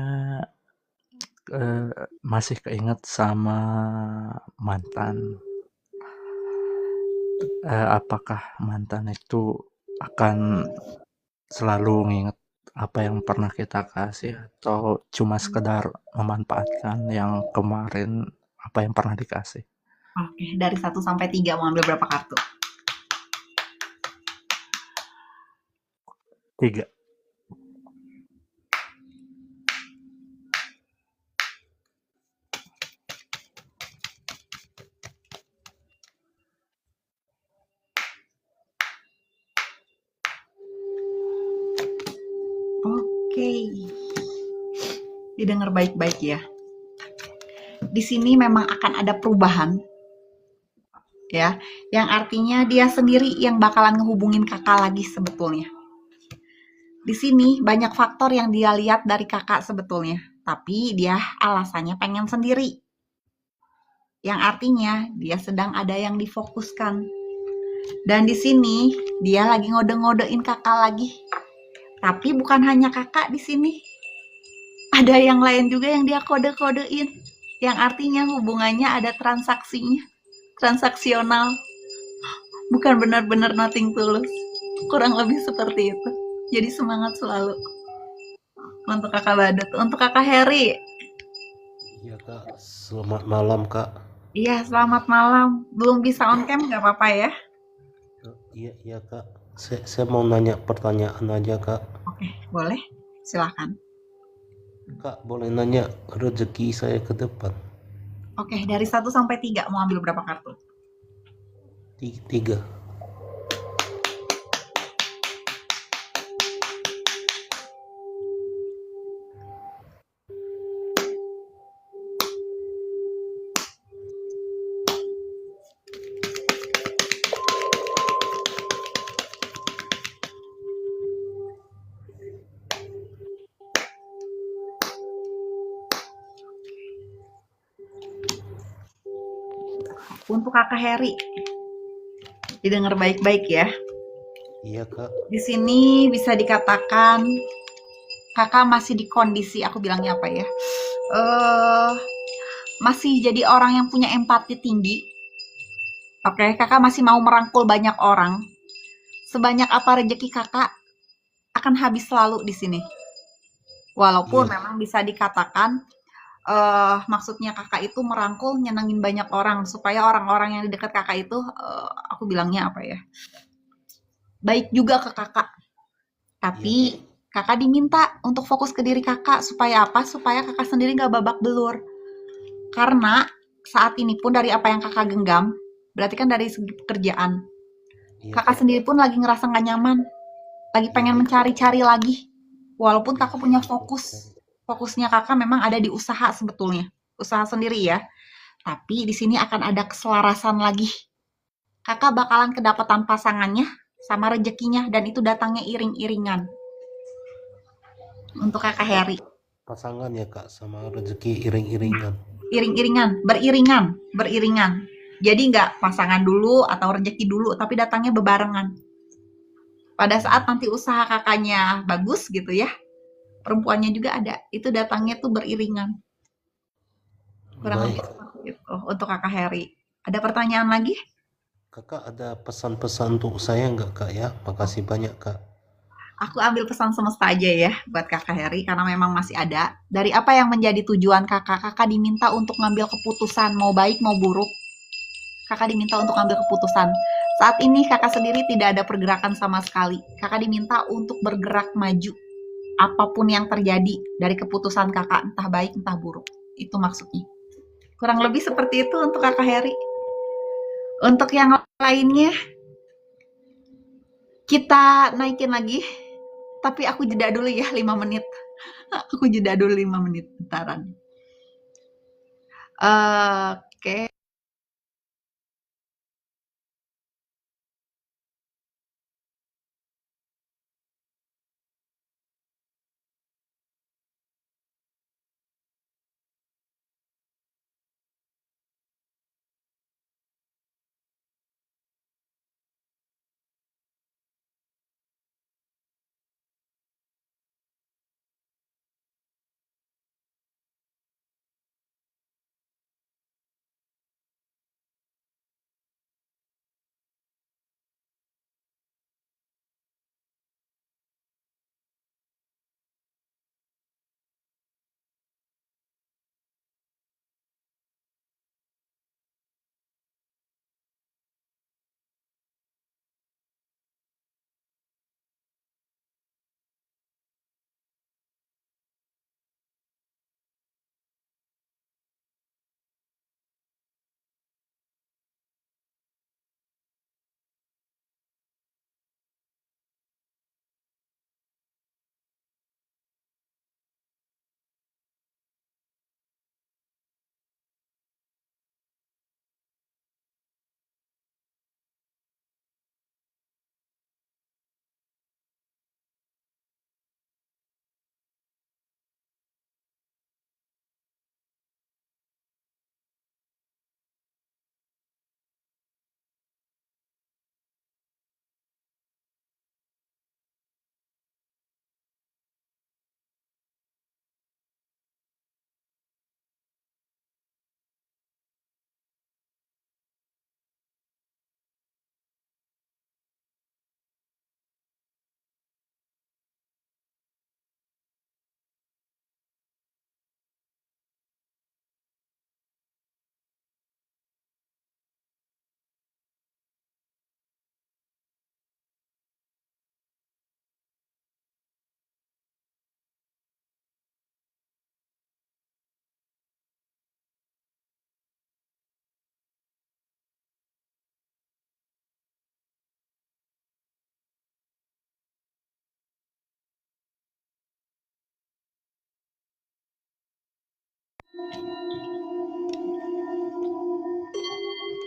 S17: masih keinget sama mantan. Apakah mantan itu akan selalu nginget apa yang pernah kita kasih atau cuma sekedar memanfaatkan yang kemarin apa yang pernah dikasih?
S1: Oke, dari 1 sampai 3 mau ambil berapa kartu?
S17: 3.
S1: Oke. Didengar baik-baik ya. Di sini memang akan ada perubahan. Ya, yang artinya dia sendiri yang bakalan ngehubungin kakak lagi sebetulnya. Di sini banyak faktor yang dia lihat dari kakak sebetulnya, tapi dia alasannya pengen sendiri. Yang artinya dia sedang ada yang difokuskan. Dan di sini dia lagi ngode-ngodein kakak lagi. Tapi bukan hanya kakak di sini. Ada yang lain juga yang dia kode-kodein. Yang artinya hubungannya ada transaksinya. Transaksional. Bukan benar-benar nothing tulus. Kurang lebih seperti itu. Jadi semangat selalu. Untuk kakak Badut. Untuk kakak Heri.
S18: Iya kak, selamat malam kak.
S1: Iya, selamat malam. Belum bisa on cam gak apa-apa ya?
S18: Iya kak, saya mau nanya pertanyaan aja kak.
S1: Oke, boleh. Silakan.
S18: Kak, boleh nanya rezeki saya ke depan?
S1: Oke, dari 1 sampai 3 mau ambil berapa kartu?
S18: 3.
S1: Untuk kakak Heri. Didengar baik-baik ya.
S18: Iya kak.
S1: Di sini bisa dikatakan kakak masih di kondisi, aku bilangnya apa ya? Masih jadi orang yang punya empati tinggi. Oke, kakak masih mau merangkul banyak orang. Sebanyak apa rezeki kakak, akan habis selalu di sini. Walaupun
S18: Iya,
S1: memang bisa dikatakan maksudnya kakak itu merangkul, nyenengin banyak orang supaya orang-orang yang di dekat kakak itu aku bilangnya apa ya? Baik juga ke kakak.
S18: iya
S1: Tapi
S18: Kak.
S1: kakak diminta untuk fokus ke diri kakak supaya apa? Supaya kakak sendiri nggak babak belur. Karena saat ini pun dari apa yang kakak genggam, berarti kan dari segi pekerjaan.
S18: Iya
S1: Kakak
S18: Kak.
S1: sendiri pun lagi ngerasa nggak nyaman, lagi
S18: Iya
S1: pengen
S18: iya
S1: mencari-cari lagi. Walaupun
S18: iya
S1: kakak punya
S18: betul
S1: fokus,
S18: sekali.
S1: fokusnya kakak memang ada di usaha sebetulnya, usaha sendiri ya. Tapi di sini akan ada keselarasan lagi. Kakak bakalan kedapatan pasangannya sama rezekinya dan itu datangnya iring-iringan untuk kakak Heri.
S18: Pasangan ya Kak sama rezeki iring-iringan.
S1: Iring-iringan, beriringan. Jadi nggak pasangan dulu atau rezeki dulu, tapi datangnya bebarengan. Pada saat nanti usaha kakaknya bagus gitu ya, perempuannya juga ada, itu datangnya tuh beriringan. Kurang lebih
S18: Baik.
S1: seperti itu untuk kakak Heri. Ada pertanyaan lagi?
S18: Kakak ada pesan-pesan untuk saya nggak Kak ya? Makasih banyak Kak.
S1: Aku ambil pesan semesta aja ya buat kakak Heri, karena memang masih ada. Dari apa yang menjadi tujuan kakak, kakak diminta untuk ngambil keputusan, mau baik mau buruk. Kakak diminta untuk ngambil keputusan. Saat ini kakak sendiri tidak ada pergerakan sama sekali. Kakak diminta untuk bergerak maju. Apapun yang terjadi dari keputusan kakak, entah baik entah buruk. Itu maksudnya. Kurang lebih seperti itu untuk kakak Heri. Untuk yang lainnya, kita naikin lagi. Tapi aku jeda dulu ya 5 menit. Aku jeda dulu 5 menit. Bentaran. Oke.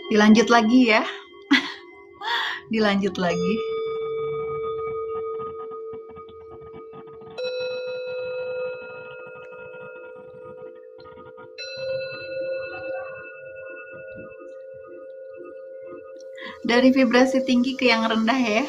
S1: Dilanjut lagi ya. Dilanjut lagi. Dari vibrasi tinggi ke yang rendah ya.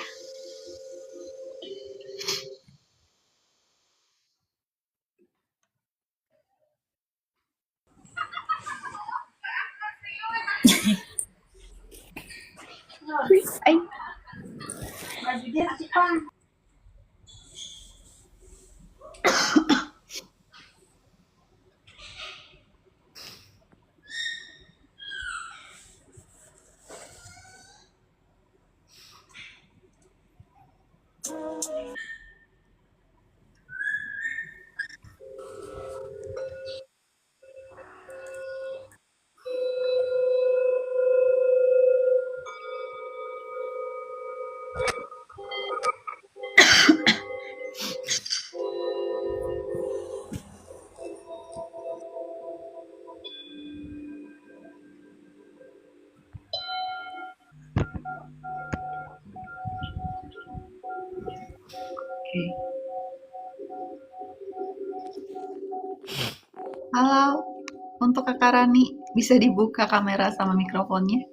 S1: Oke. Halo, untuk Kakak Rani, bisa dibuka kamera sama mikrofonnya?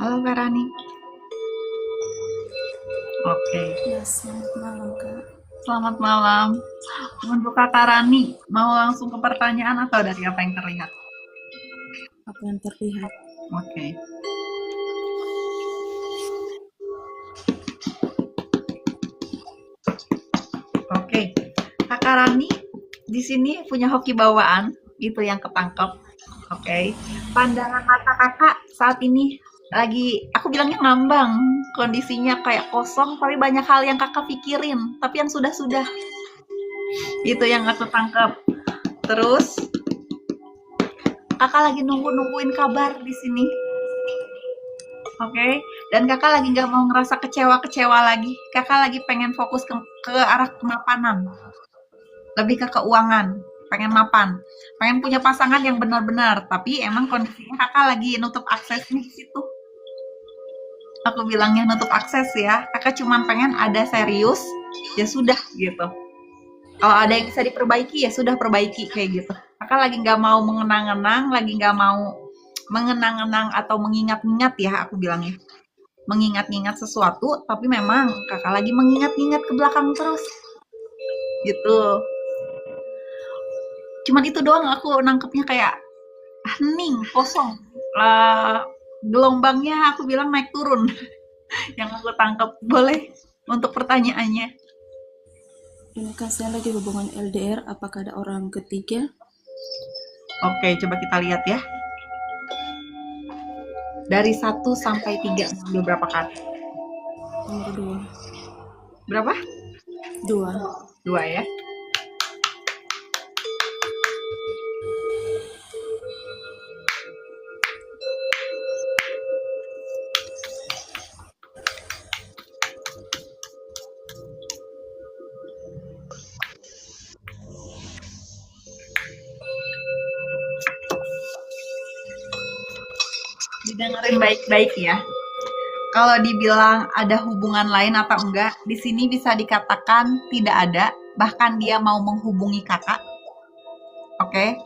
S1: Halo Kak Rani. Oke.
S16: Ya, selamat malam, Kak.
S1: Selamat malam. Untuk Kakak Rani, mau langsung ke pertanyaan atau dari apa yang terlihat?
S16: Apa yang terlihat?
S1: Oke. Oke. Kakak Rani di sini punya hoki bawaan, itu yang ketangkep. Oke. Pandangan mata kakak saat ini lagi, aku bilangnya ngambang, kondisinya kayak kosong, tapi banyak hal yang kakak pikirin, tapi yang sudah-sudah. Itu yang aku tangkap. Terus, kakak lagi nungguin kabar di sini. Oke, dan kakak lagi nggak mau ngerasa kecewa lagi. Kakak lagi pengen fokus ke arah kemapanan. Lebih ke keuangan, pengen mapan. Pengen punya pasangan yang benar-benar, tapi emang kondisinya kakak lagi nutup akses di situ. Aku bilangnya nutup akses ya. Kakak cuman pengen ada serius, ya sudah gitu. Kalau ada yang bisa diperbaiki, ya sudah perbaiki kayak gitu. Kakak lagi nggak mau mengenang-enang, lagi nggak mau mengenang-enang atau mengingat-ingat ya, aku bilangnya. Mengingat-ingat sesuatu, tapi memang kakak lagi mengingat-ingat ke belakang terus. Gitu. Cuman itu doang aku nangkepnya kayak hening, kosong. Gelombangnya aku bilang naik turun. Yang aku tangkap. Boleh untuk pertanyaannya.
S16: Ini kan saya lagi hubungan LDR, apakah ada orang ketiga?
S1: Oke, coba kita lihat ya. Dari 1 sampai 3, ambil berapa kali?
S16: Nomor 2.
S1: Berapa?
S16: 2.
S1: 2 ya. Didengerin baik-baik ya. Kalau dibilang ada hubungan lain atau enggak, di sini bisa dikatakan tidak ada, bahkan dia mau menghubungi kakak. Oke.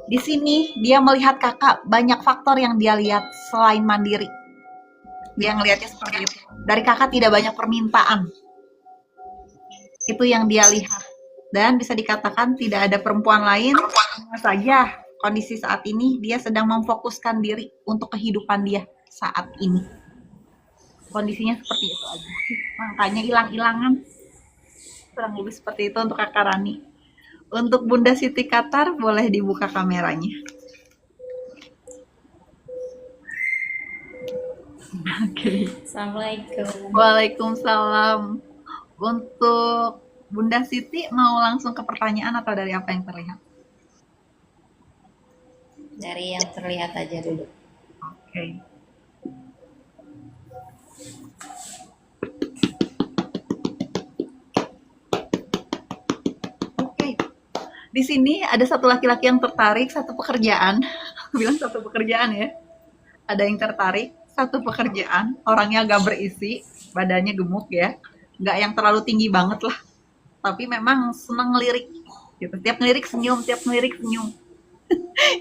S1: Di sini dia melihat kakak banyak faktor yang dia lihat selain mandiri. Dia ngelihatnya seperti itu. Dari kakak tidak banyak permintaan. Itu yang dia lihat. Dan bisa dikatakan tidak ada perempuan lain. Hanya saja kondisi saat ini dia sedang memfokuskan diri untuk kehidupan dia saat ini. Kondisinya seperti itu aja. Makanya hilang-hilangan. Kurang lebih seperti itu untuk Kakak Rani. Untuk Bunda Siti Qatar, boleh dibuka kameranya. Oke.
S16: Assalamualaikum.
S1: Waalaikumsalam. Untuk Bunda Siti, mau langsung ke pertanyaan atau dari apa yang terlihat?
S16: Dari yang terlihat aja dulu.
S1: Oke. Di sini ada satu laki-laki yang tertarik, satu pekerjaan. Aku bilang satu pekerjaan ya. Ada yang tertarik, satu pekerjaan. Orangnya agak berisi, badannya gemuk ya. Nggak yang terlalu tinggi banget lah. Tapi memang senang ngelirik. Gitu. Tiap ngelirik senyum, tiap ngelirik senyum.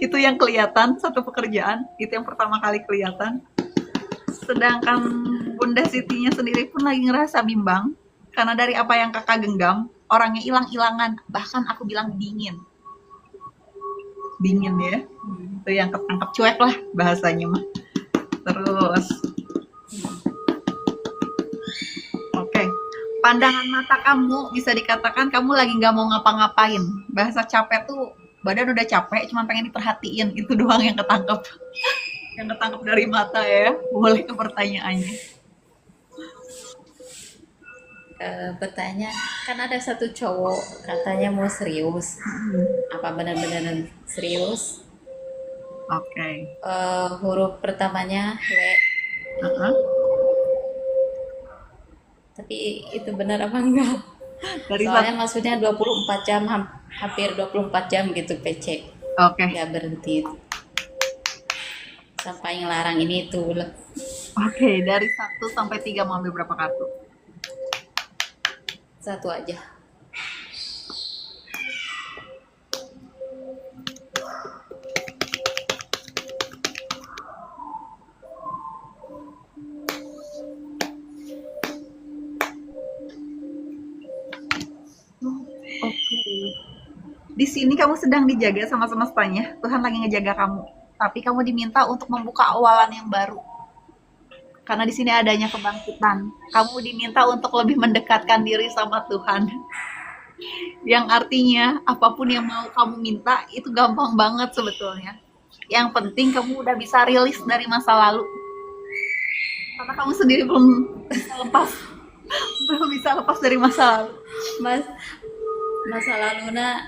S1: Itu yang kelihatan, satu pekerjaan. Itu yang pertama kali kelihatan. Sedangkan Bunda Sitinya sendiri pun lagi ngerasa bimbang. Karena dari apa yang kakak genggam, orangnya hilang-hilangan, bahkan aku bilang dingin ya, itu yang ketangkap cuek lah bahasanya mah. Terus oke, pandangan mata kamu bisa dikatakan kamu lagi nggak mau ngapa-ngapain. Bahasa capek tuh badan udah capek, cuma pengen diperhatiin, itu doang yang ketangkep. Yang ketangkep dari mata ya. Boleh ke pertanyaannya.
S19: bertanya, kan ada satu cowok katanya mau serius. Apa benar-benar serius?
S1: Oke.
S19: Huruf pertamanya W. Tapi itu benar apa enggak?
S1: Dari
S19: Soalnya maksudnya 24 jam, hampir 24 jam gitu PC.
S1: Oke.
S19: Nggak berhenti. Sampai ngelarang ini itu.
S1: Oke, dari 1 sampai 3 mau ambil berapa kartu?
S19: Satu aja.
S1: Di sini kamu sedang dijaga sama semestanya. Tuhan lagi ngejaga kamu. Tapi kamu diminta untuk membuka awalan yang baru. Karena di sini adanya kebangkitan. Kamu diminta untuk lebih mendekatkan diri sama Tuhan. Yang artinya apapun yang mau kamu minta itu gampang banget sebetulnya. Yang penting kamu udah bisa rilis dari masa lalu. Karena kamu sendiri belum bisa lepas. Belum bisa lepas dari masa lalu.
S19: Masa lalunya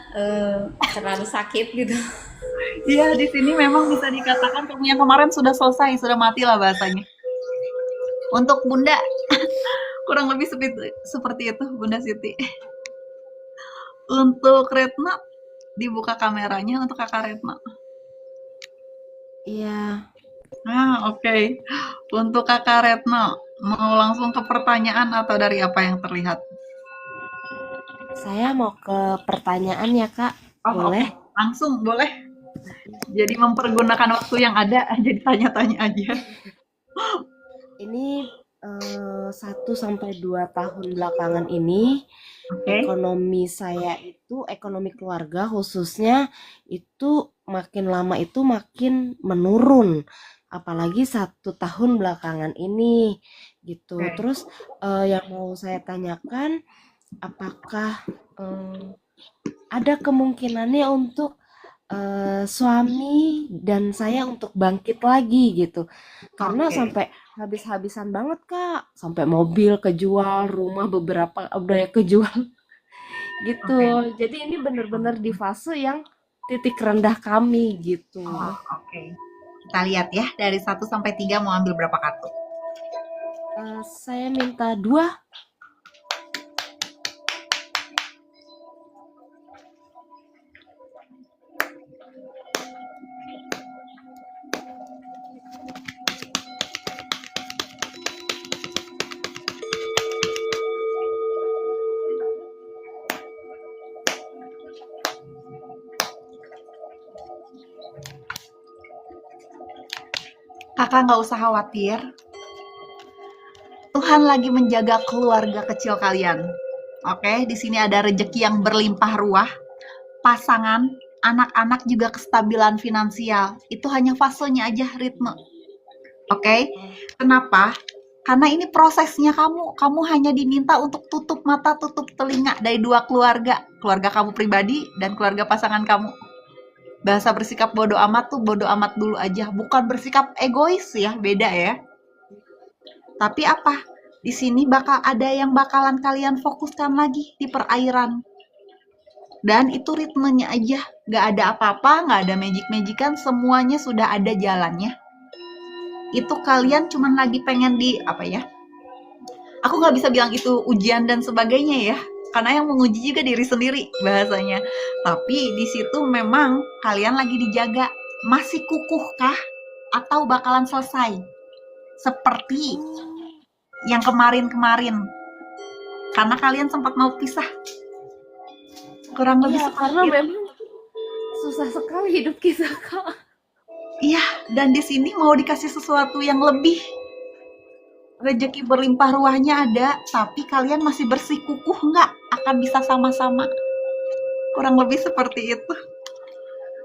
S19: terlalu sakit gitu.
S1: Iya, di sini memang bisa dikatakan kamu yang kemarin sudah selesai, sudah mati lah bahasanya. Untuk Bunda, kurang lebih seperti itu, Bunda Siti. Untuk Retna, dibuka kameranya untuk Kakak Retna.
S4: Iya.
S1: Nah, oke. Untuk Kakak Retna, mau langsung ke pertanyaan atau dari apa yang terlihat?
S4: Saya mau ke pertanyaan ya, Kak. Boleh?
S1: Langsung, boleh. Jadi mempergunakan waktu yang ada, jadi tanya-tanya aja.
S4: Ini 1 sampai 2 tahun belakangan ini ekonomi saya itu, ekonomi keluarga khususnya itu makin lama itu makin menurun. Apalagi 1 tahun belakangan ini gitu. Terus yang mau saya tanyakan, apakah ada kemungkinannya untuk suami dan saya untuk bangkit lagi gitu, karena sampai habis-habisan banget Kak, sampai mobil kejual, rumah beberapa udah kejual gitu. Jadi ini benar-benar di fase yang titik rendah kami gitu.
S1: Oke. Kita lihat ya, dari 1 sampai 3 mau ambil berapa kartu?
S4: Saya minta 2.
S1: Kakak nggak usah khawatir. Tuhan lagi menjaga keluarga kecil kalian. Oke, di sini ada rezeki yang berlimpah ruah. Pasangan, anak-anak juga kestabilan finansial. Itu hanya fasenya aja, ritme. Oke, kenapa? Karena ini prosesnya kamu hanya diminta untuk tutup mata, tutup telinga dari 2 keluarga. Keluarga kamu pribadi dan keluarga pasangan kamu. Bahasa bersikap bodoh amat tuh bodoh amat dulu aja. Bukan bersikap egois ya, beda ya. Tapi apa? Di sini bakal ada yang bakalan kalian fokuskan lagi di perairan. Dan itu ritmenya aja. Gak ada apa-apa, gak ada magic-magican, semuanya sudah ada jalannya. Itu kalian cuman lagi pengen aku gak bisa bilang itu ujian dan sebagainya ya. Karena yang menguji juga diri sendiri bahasanya. Tapi di situ memang kalian lagi dijaga. Masih kukuhkah atau bakalan selesai? Seperti yang kemarin-kemarin. Karena kalian sempat mau pisah. Kurang lebih
S4: karena memang susah sekali hidup kita, Kak.
S1: Iya, dan di sini mau dikasih sesuatu yang lebih. Rezeki berlimpah ruahnya ada, tapi kalian masih bersikukuh nggak akan bisa sama-sama. Kurang lebih seperti itu.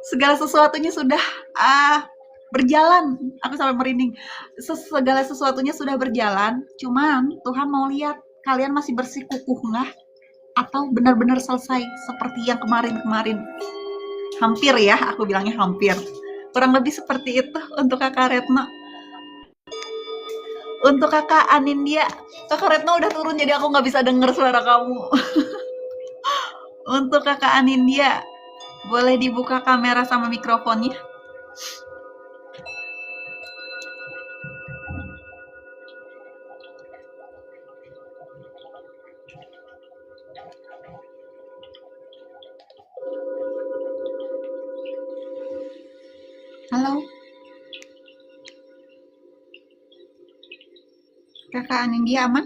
S1: Segala sesuatunya sudah berjalan. Aku sampai merinding. Segala sesuatunya sudah berjalan, cuman Tuhan mau lihat kalian masih bersikukuh nggak atau benar-benar selesai seperti yang kemarin-kemarin. Hampir ya, aku bilangnya hampir. Kurang lebih seperti itu untuk Kakak Retna. Untuk kakak Anindya, kakak Retno udah turun jadi aku nggak bisa denger suara kamu. Untuk kakak Anindya, boleh dibuka kamera sama mikrofonnya? Halo, kakak Anindya aman?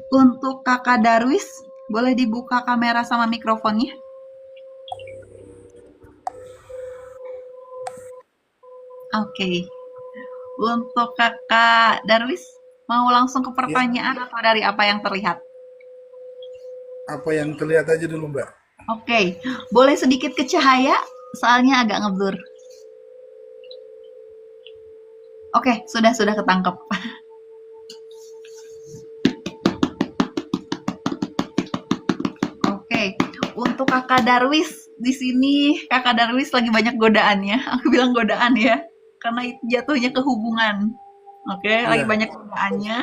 S1: Untuk kakak Darwis, boleh dibuka kamera sama mikrofonnya? Oke. Untuk kakak Darwis, mau langsung ke
S20: Ya,
S1: pertanyaan atau dari apa yang terlihat?
S20: apa yang terlihat aja dulu, Mbak.
S1: Oke, boleh sedikit ke cahaya, soalnya agak ngeblur. Oke, sudah ketangkep. Oke, untuk kakak Darwis di sini kakak Darwis lagi banyak godaannya. Aku bilang godaan ya, karena itu jatuhnya ke hubungan. Oke, lagi
S20: Iya,
S1: banyak godaannya.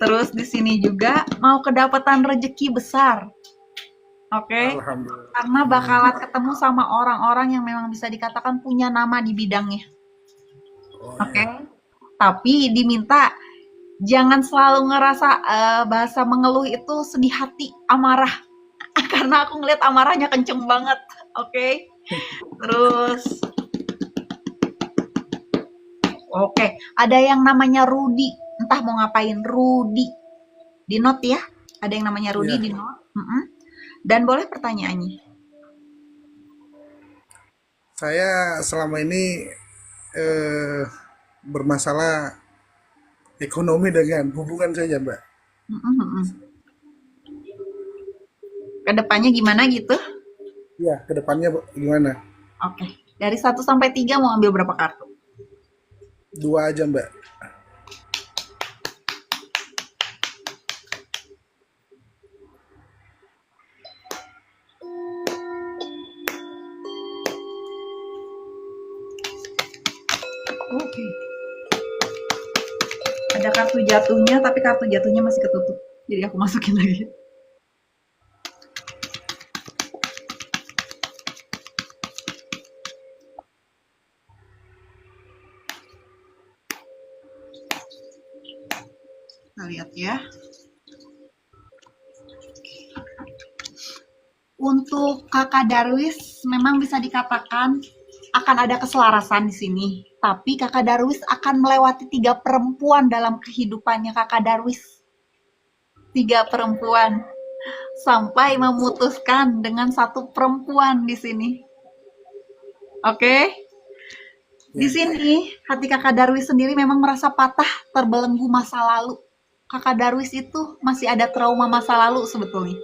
S1: Terus di sini juga mau kedapatan rezeki besar. Oke,
S20: alhamdulillah.
S1: karena bakalan ketemu sama orang-orang yang memang bisa dikatakan punya nama di bidangnya.
S20: Oh
S1: Oke,
S20: iya,
S1: tapi diminta jangan selalu ngerasa bahasa mengeluh itu sedih hati, amarah. Karena aku ngeliat amarahnya kenceng banget. Oke, terus oke, ada yang namanya Rudi. Entah mau ngapain, Rudi. Di note ya, ada yang namanya Rudi
S20: iya.
S1: di note. Dan boleh pertanyaannya.
S20: Saya selama ini bermasalah ekonomi dengan hubungan saja, Mbak.
S1: Kedepannya gimana gitu?
S20: Iya, kedepannya gimana?
S1: Oke, dari 1 sampai 3 mau ambil berapa kartu?
S20: 2 aja, Mbak.
S1: Oke. Ada kartu jatuhnya, tapi kartu jatuhnya masih ketutup. Jadi aku masukin lagi. Kita lihat ya. Untuk kakak Darwis memang bisa dikatakan akan ada keselarasan di sini. Tapi kakak Darwis akan melewati 3 perempuan dalam kehidupannya kakak Darwis. 3 perempuan. Sampai memutuskan dengan 1 perempuan di sini. Oke? Di sini hati kakak Darwis sendiri memang merasa patah, terbelenggu masa lalu. Kakak Darwis itu masih ada trauma masa lalu sebetulnya.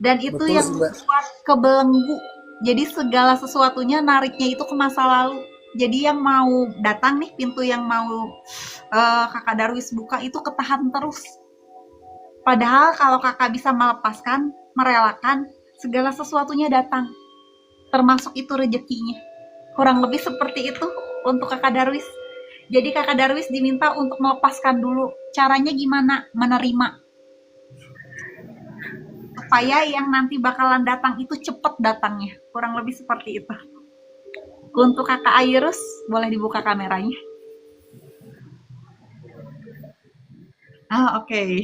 S1: Dan itu
S20: Betul
S1: yang
S20: sih, Mbak.
S1: membuat kebelenggu. Jadi segala sesuatunya nariknya itu ke masa lalu. Jadi yang mau datang nih, pintu yang mau kakak Darwis buka itu ketahan terus. Padahal kalau kakak bisa melepaskan, merelakan, segala sesuatunya datang. Termasuk itu rezekinya. Kurang lebih seperti itu untuk kakak Darwis. Jadi kakak Darwis diminta untuk melepaskan dulu. Caranya gimana? Menerima. Supaya yang nanti bakalan datang itu cepet datangnya. Kurang lebih seperti itu. Untuk kakak Airus, boleh dibuka kameranya. Oke.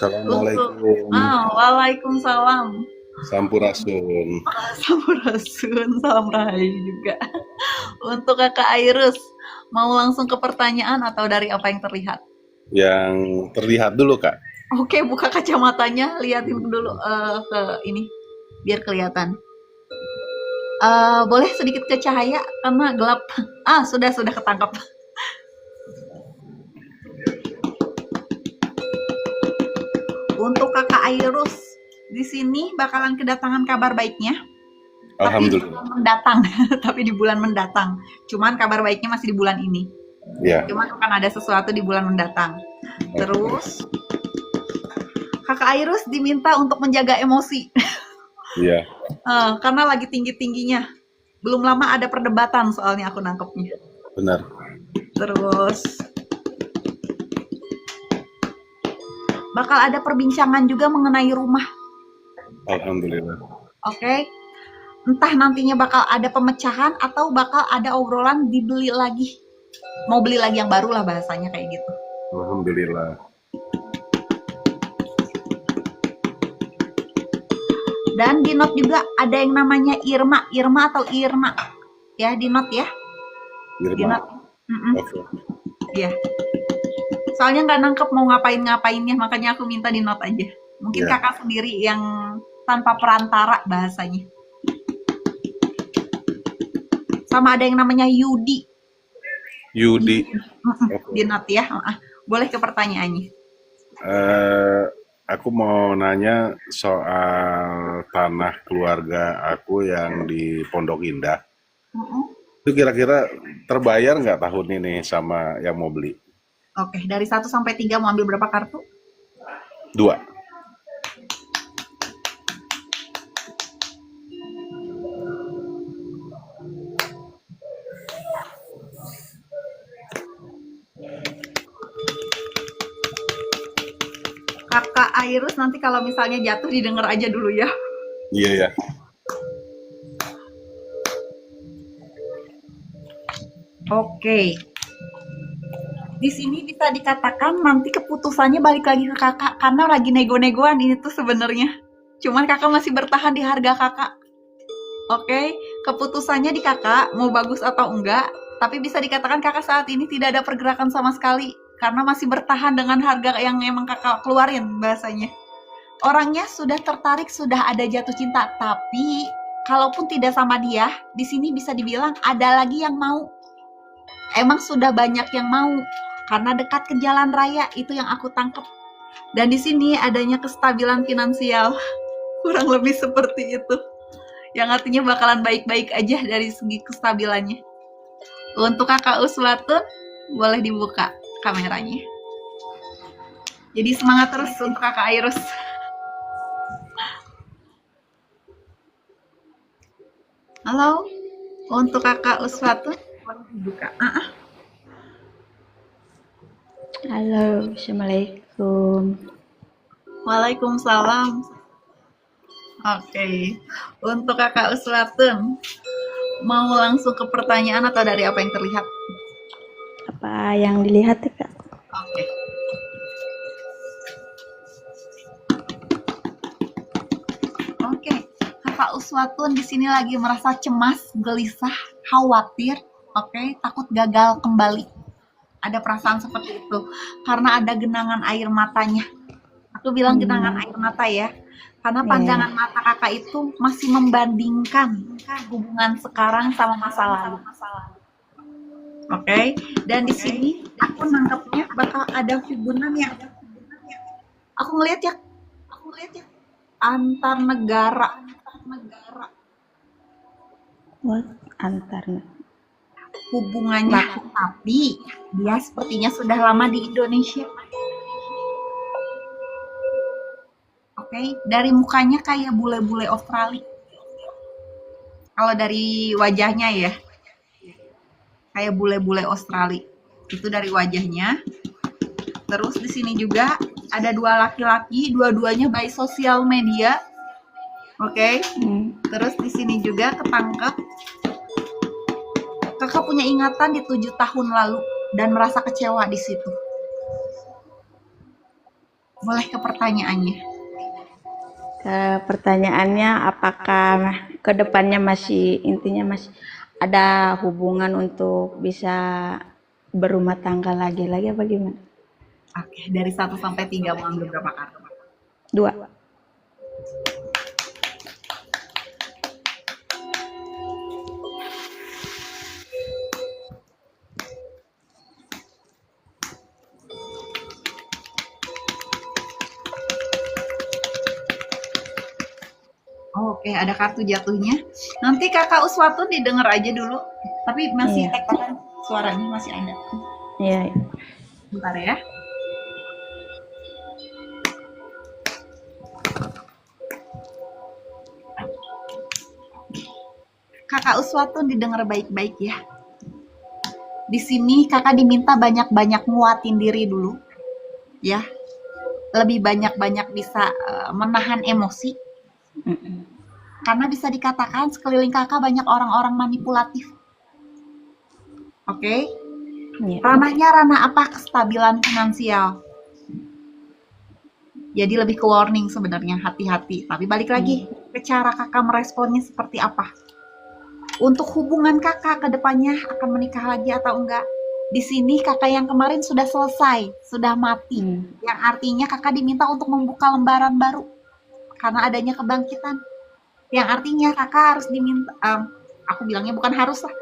S21: Assalamualaikum.
S1: Waalaikumsalam.
S21: Sampurasun.
S1: Sampurasun, salam rahayu juga. Untuk kakak Airus, mau langsung ke pertanyaan atau dari apa yang terlihat?
S21: Yang terlihat dulu, Kak.
S1: Oke, buka kacamatanya, liatin dulu ke ini, biar kelihatan. Boleh sedikit ke cahaya karena gelap. Sudah ketangkap. Untuk kakak Airus, di sini bakalan kedatangan kabar baiknya. Tapi di
S21: Alhamdulillah.
S1: bulan mendatang. Tapi di bulan mendatang. Cuman kabar baiknya masih di bulan ini.
S21: Ya.
S1: Cuma akan ada sesuatu di bulan mendatang. Terus Kakak Airus diminta untuk menjaga emosi.
S21: Iya.
S1: Karena lagi tinggi-tingginya. Belum lama ada perdebatan soalnya aku nangkepnya.
S21: Benar.
S1: Terus bakal ada perbincangan juga mengenai rumah.
S21: Alhamdulillah.
S1: Oke. Entah nantinya bakal ada pemecahan atau bakal ada obrolan dibeli lagi. Mau beli lagi yang baru lah bahasanya kayak gitu.
S21: Alhamdulillah.
S1: Dan di note juga ada yang namanya Irma atau Irma. Ya, di note ya. Di
S21: Irma.
S1: note.
S21: Oke.
S1: Iya. Soalnya nggak nangkep mau ngapain-ngapainnya, makanya aku minta di note aja. Mungkin
S21: Iya.
S1: kakak sendiri yang tanpa perantara bahasanya. Sama ada yang namanya Yudi.
S21: Yudi.
S1: Di note ya. Boleh ke pertanyaannya.
S21: Aku mau nanya soal tanah keluarga aku yang di Pondok Indah. Itu kira-kira terbayar nggak tahun ini sama yang mau beli?
S1: Oke, dari 1 sampai 3 mau ambil berapa kartu?
S21: 2.
S1: Kakak Airus nanti kalau misalnya jatuh didengar aja dulu ya.
S21: Iya ya.
S1: Oke. Di sini bisa dikatakan nanti keputusannya balik lagi ke kakak karena lagi nego-negoan ini tuh sebenarnya. Cuman kakak masih bertahan di harga kakak. Oke, keputusannya di kakak mau bagus atau enggak, tapi bisa dikatakan kakak saat ini tidak ada pergerakan sama sekali karena masih bertahan dengan harga yang emang kakak keluarin bahasanya. Orangnya sudah tertarik, sudah ada jatuh cinta, tapi kalaupun tidak sama dia, di sini bisa dibilang ada lagi yang mau. Emang sudah banyak yang mau karena dekat ke jalan raya, itu yang aku tangkap. Dan di sini adanya kestabilan finansial, kurang lebih seperti itu. Yang artinya bakalan baik-baik aja dari segi kestabilannya. Untuk kakak Uswatun, boleh dibuka kameranya. Jadi semangat terus untuk kakak Airus. Halo, untuk kakak Uswatun, boleh dibuka.
S2: Halo, Assalamualaikum.
S1: Waalaikumsalam. Oke, untuk kakak Uswatun, mau langsung ke pertanyaan atau dari apa yang terlihat?
S2: Apa yang dilihat ya, Kak?
S1: Oke. Oke, kakak Uswatun di sini lagi merasa cemas, gelisah, khawatir, takut gagal kembali. Ada perasaan seperti itu karena ada genangan air matanya. Aku bilang genangan air mata ya, karena pandangan mata kakak itu masih membandingkan hubungan sekarang sama masa lalu. Oke, dan di sini aku nangkepnya bakal ada hubungan yang aku ngelihat ya antar negara.
S2: What? Antar
S1: Hubungannya, tapi dia sepertinya sudah lama di Indonesia. Oke, dari mukanya kayak bule-bule Australia. Kalau dari wajahnya ya, kayak bule-bule Australia. Itu dari wajahnya. Terus di sini juga ada 2 laki-laki, dua-duanya by sosial media. Oke. Terus di sini juga ketangkep kakak punya ingatan di 7 tahun lalu dan merasa kecewa di situ. Boleh ke pertanyaannya.
S2: Ke pertanyaannya, apakah kedepannya masih ada hubungan untuk bisa berumah tangga lagi apa gimana?
S1: Oke, dari 1 sampai 3 mau ambil berapa kartu?
S2: 2.
S1: Oke, ada kartu jatuhnya. Nanti kakak Uswatun didengar aja dulu, tapi masih
S2: Iya.
S1: tektokan suaranya masih ada.
S16: Iya.
S1: Bentar ya. Kakak Uswatun didengar baik-baik ya. Di sini kakak diminta banyak-banyak nguatin diri dulu, ya. Lebih banyak-banyak bisa menahan emosi. Karena bisa dikatakan sekeliling kakak banyak orang-orang manipulatif. Oke? Ranahnya ranah apa? Kestabilan finansial. Jadi lebih ke warning sebenarnya, hati-hati. Tapi balik lagi ke cara kakak meresponnya seperti apa. Untuk hubungan kakak ke depannya akan menikah lagi atau enggak. Di sini kakak yang kemarin sudah selesai, sudah mati. Yang artinya kakak diminta untuk membuka lembaran baru. Karena adanya kebangkitan. Yang artinya kakak harus diminta, aku bilangnya bukan harus lah,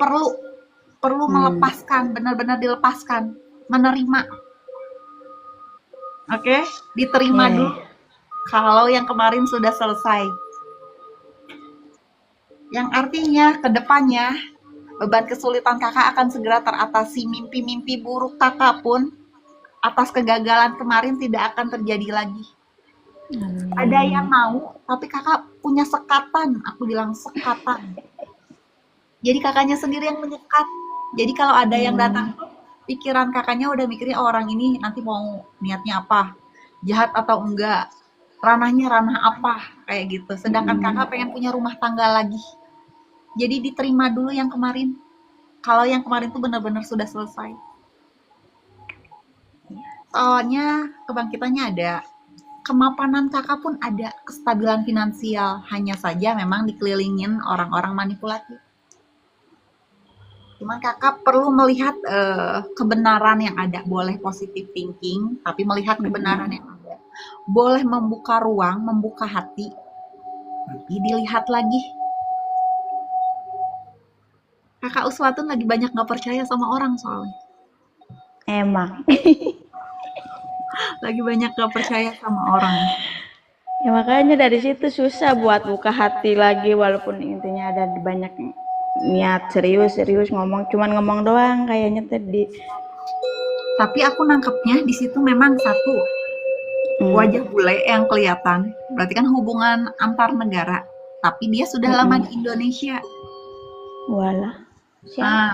S1: perlu melepaskan, benar-benar dilepaskan, menerima. Oke, diterima dulu. Kalau yang kemarin sudah selesai. Yang artinya ke depannya beban kesulitan kakak akan segera teratasi. Mimpi-mimpi buruk kakak pun atas kegagalan kemarin tidak akan terjadi lagi. Ada yang mau, tapi kakak punya sekatan. Aku bilang sekatan. Jadi kakaknya sendiri yang menyekat. Jadi kalau ada yang datang, pikiran kakaknya udah mikirnya orang ini nanti mau niatnya apa, jahat atau enggak, ranahnya ranah apa, kayak gitu. Sedangkan kakak pengen punya rumah tangga lagi. Jadi diterima dulu yang kemarin. Kalau yang kemarin tuh benar-benar sudah selesai. Soalnya kebangkitannya ada. Kemapanan kakak pun ada, kestabilan finansial. Hanya saja memang dikelilingin orang-orang manipulatif. Cuman kakak perlu melihat kebenaran yang ada. Boleh positive thinking, tapi melihat kebenaran yang ada. Boleh membuka ruang, membuka hati, tapi dilihat lagi. Kakak Uswatun lagi banyak gak percaya sama orang soalnya.
S16: Emang.
S1: Lagi banyak gak percaya sama orang.
S16: Ya makanya dari situ susah buat buka hati lagi, walaupun intinya ada banyak niat serius ngomong, cuman ngomong doang kayaknya tadi.
S1: Tapi aku nangkepnya di situ memang satu wajah bule yang kelihatan, berarti kan hubungan antar negara. Tapi dia sudah lama di Indonesia.
S16: Walah.
S1: Nah,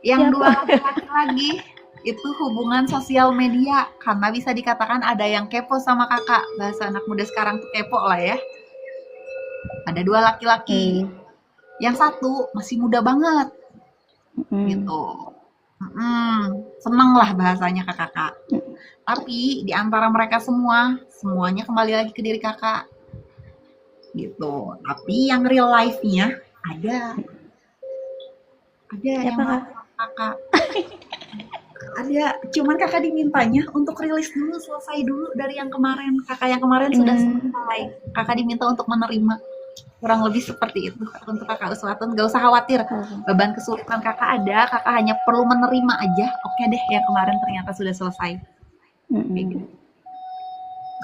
S1: yang dua laki lagi itu hubungan sosial media, karena bisa dikatakan ada yang kepo sama kakak. Bahasa anak muda sekarang tuh kepo lah ya. Ada dua laki-laki. Yang satu masih muda banget. Gitu. Seneng lah bahasanya ke kakak. Tapi di antara mereka semuanya kembali lagi ke diri kakak. Gitu. Tapi yang real life-nya ada yang mau kakak. Ada, cuman kakak dimintanya untuk rilis dulu, selesai dulu dari yang kemarin. Kakak yang kemarin sudah selesai. Kakak diminta untuk menerima. Kurang lebih seperti itu untuk kakak Uswatun. Gak usah khawatir, beban kesulitan kakak ada, kakak hanya perlu menerima aja. Oke deh, yang kemarin ternyata sudah selesai. Gitu.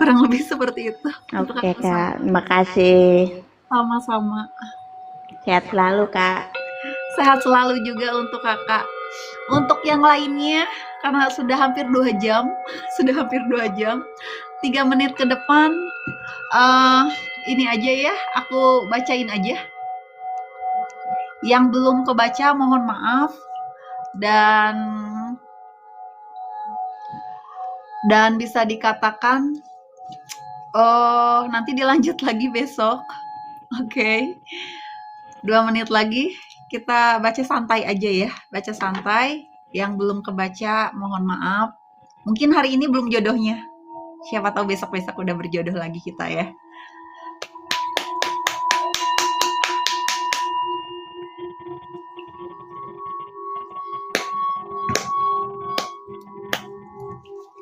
S1: Kurang lebih seperti itu.
S16: Oke kak, makasih.
S1: Sama-sama.
S16: Sehat selalu kak.
S1: Sehat selalu juga untuk kakak. Untuk yang lainnya, karena sudah hampir 2 jam, 3 menit ke depan, ini aja ya, aku bacain aja. Yang belum kebaca mohon maaf, dan bisa dikatakan nanti dilanjut lagi besok. Oke. 2 menit lagi kita baca santai aja ya, baca santai. Yang belum kebaca mohon maaf. Mungkin hari ini belum jodohnya. Siapa tahu besok-besok udah berjodoh lagi kita ya.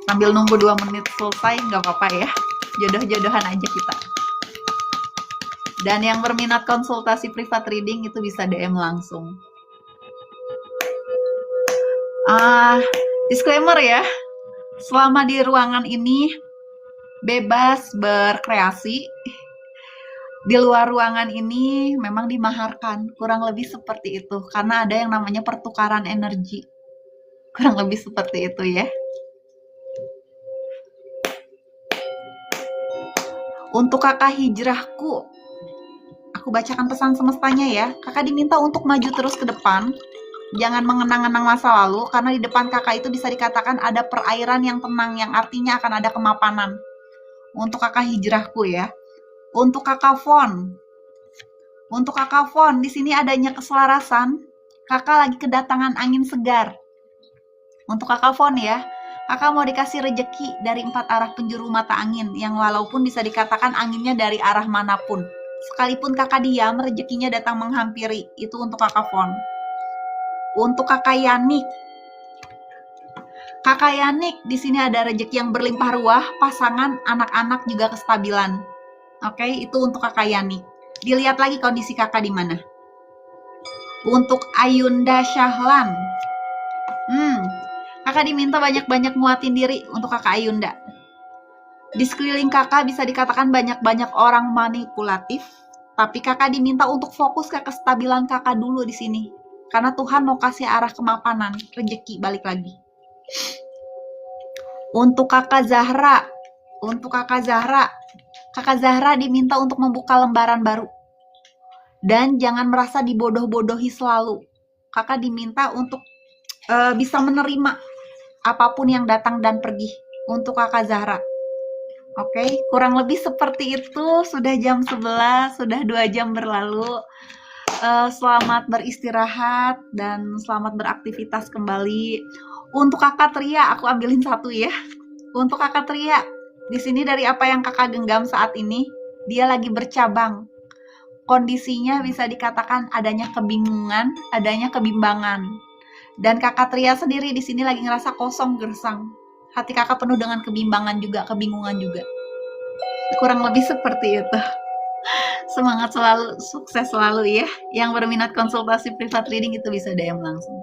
S1: Sambil nunggu 2 menit selesai nggak apa-apa ya. Jodoh-jodohan aja kita. Dan yang berminat konsultasi privat reading itu bisa DM langsung. Disclaimer ya, selama di ruangan ini bebas berkreasi. Di luar ruangan ini memang dimaharkan, kurang lebih seperti itu. Karena ada yang namanya pertukaran energi. Kurang lebih seperti itu ya. Untuk kakak hijrahku, aku bacakan pesan semestanya ya. Kakak diminta untuk maju terus ke depan. Jangan mengenang-enang masa lalu, karena di depan kakak itu bisa dikatakan ada perairan yang tenang, yang artinya akan ada kemapanan. Untuk kakak hijrahku ya. Untuk kakak Fon. Untuk kakak Fon, di sini adanya keselarasan. Kakak lagi kedatangan angin segar. Untuk kakak Fon ya. Kakak mau dikasih rejeki dari 4 arah penjuru mata angin, yang walaupun bisa dikatakan anginnya dari arah manapun. Sekalipun kakak diam, rejekinya datang menghampiri. Itu untuk kakak Fon. Untuk kakak Yanik. Kakak Yanik, di sini ada rejeki yang berlimpah ruah, pasangan, anak-anak juga kestabilan. Oke, itu untuk kakak Yanik. Dilihat lagi kondisi kakak di mana. Untuk Ayunda Syahlan. Kakak diminta banyak-banyak nguatin diri untuk kakak Ayunda. Di sekeliling kakak bisa dikatakan banyak-banyak orang manipulatif, tapi kakak diminta untuk fokus ke kestabilan kakak dulu di sini. Karena Tuhan mau kasih arah kemapanan, rejeki balik lagi. Untuk kakak Zahra, kakak Zahra diminta untuk membuka lembaran baru. Dan jangan merasa dibodoh-bodohi selalu. Kakak diminta untuk bisa menerima apapun yang datang dan pergi untuk kakak Zahra. Oke, kurang lebih seperti itu. Sudah jam 11, sudah 2 jam berlalu. Selamat beristirahat dan selamat beraktivitas kembali. Untuk kakak Tria, aku ambilin satu ya. Untuk kakak Tria, di sini dari apa yang kakak genggam saat ini, dia lagi bercabang. Kondisinya bisa dikatakan adanya kebingungan, adanya kebimbangan. Dan kakak Tria sendiri di sini lagi ngerasa kosong gersang. Hati kakak penuh dengan kebimbangan juga, kebingungan juga. Kurang lebih seperti itu. Semangat selalu, sukses selalu ya. Yang berminat konsultasi privat reading itu bisa DM langsung.